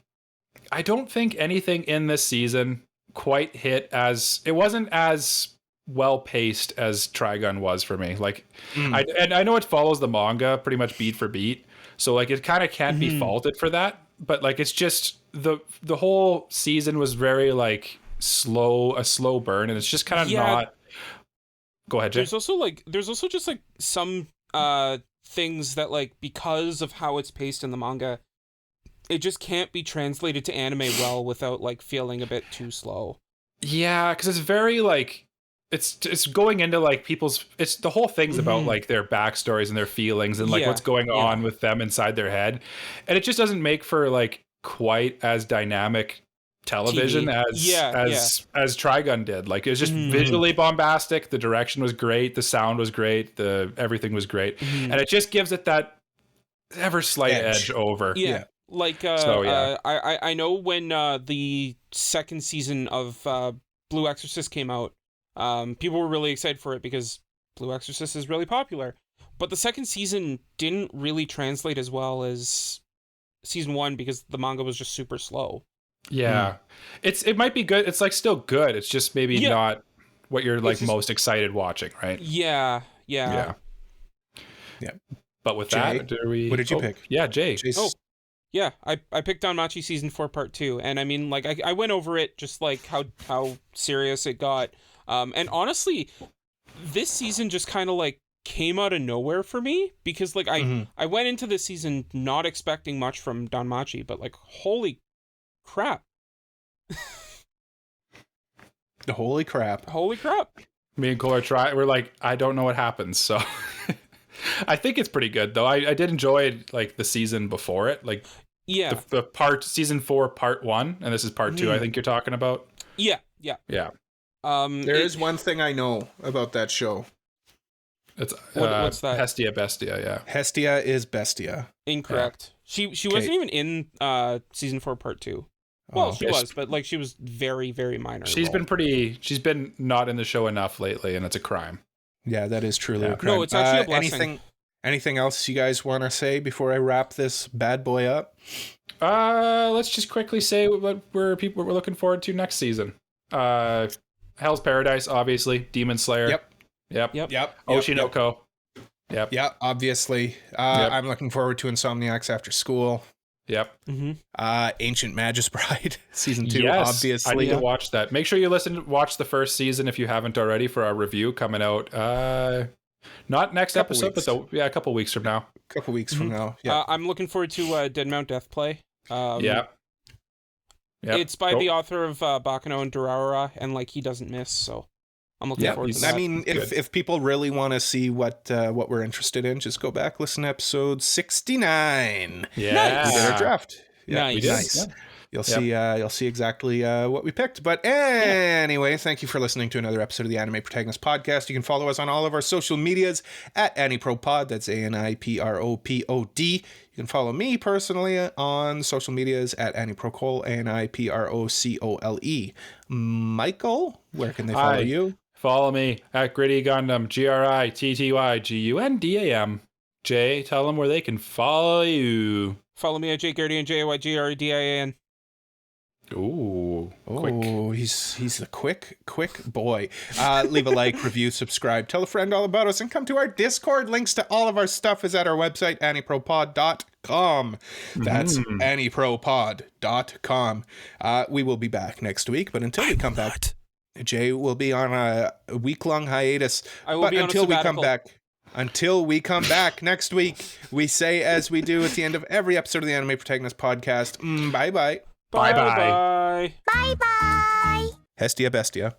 I don't think anything in this season quite hit it wasn't as well paced as Trigun was for me. Like, I know it follows the manga pretty much beat for beat, so like it kind of can't be faulted for that. But like, it's just the whole season was very like a slow burn, and it's just kind of not. Go ahead, Jay. There's also just like some things that, like, because of how it's paced in the manga, it just can't be translated to anime well without like feeling a bit too slow. Yeah, because it's very like it's going into like it's the whole thing's about like their backstories and their feelings and like what's going on with them inside their head, and it just doesn't make for like quite as dynamic television as Trigun did. Like, it was just visually bombastic, the direction was great, the sound was great, everything was great, and it just gives it that ever slight edge over. Like, So, yeah. I know when the second season of Blue Exorcist came out, people were really excited for it because Blue Exorcist is really popular. But the second season didn't really translate as well as season 1 because the manga was just super slow. Yeah. It might be good. It's like still good. It's just maybe not what you're like just, most excited watching, right? Yeah. But with Jay, that, what did you pick? Yeah, Jay. Yeah, I picked danmachi season 4 part 2, and I mean, like, I went over it just like how serious it got, and honestly, this season just kind of like came out of nowhere for me because like I went into this season not expecting much from danmachi, but like holy crap, Holy crap! Me and Cole we're like, I don't know what happens, so I think it's pretty good though. I did enjoy like the season before it, like the season 4 part 1, and this is part 2. I think you're talking about. Yeah. There is one thing I know about that show. It's what's that? Hestia Bestia, yeah. Hestia is Bestia. Incorrect. Yeah. She wasn't even in season 4 part 2. Well, she was, but like she was very, very minor. She's been not in the show enough lately, and it's a crime. Yeah, that is truly a crime. No, it's actually a blessing. Anything else you guys want to say before I wrap this bad boy up? Let's just quickly say what we're looking forward to next season. Hell's Paradise, obviously. Demon Slayer. Yep. Oshinoko. Yep. Yeah, obviously. I'm looking forward to Insomniacs After School. Yep. Ancient Magus Bride season 2. Yes, obviously. I need to watch that. Make sure you watch the first season if you haven't already for our review coming out. Not next episode, but a couple weeks from now. From now. Yeah. I'm looking forward to Dead Mount Death Play. Yep. It's by the author of Bakano and Durarara, and like he doesn't miss, so I'm looking forward to that. I mean, if people really want to see what we're interested in, just go back, listen to episode 69. Yeah, nice. We did our draft. Yeah, nice. Yeah. You'll see exactly what we picked. But anyway, thank you for listening to another episode of the Anime Protagonist Podcast. You can follow us on all of our social medias at AniProPod. That's AniPropod. You can follow me personally on social medias at AniProcole, AniProcole. Michael, where can they follow you? Follow me at Gritty Gundam, GrittyGundam. Jay, tell them where they can follow you. Follow me at JGuardian, JYGRDIAN. Ooh, quick. He's a quick boy. Leave a like, review, subscribe, tell a friend all about us, and come to our Discord. Links to all of our stuff is at our website, anipropod.com. That's anipropod.com. We will be back next week, but until we come back, Jay will be on a week-long hiatus. I will be on until a sabbatical. Until we come back next week, we say as we do at the end of every episode of the Anime Protagonist Podcast, bye-bye. Bye-bye. Bye-bye. Hestia Bestia.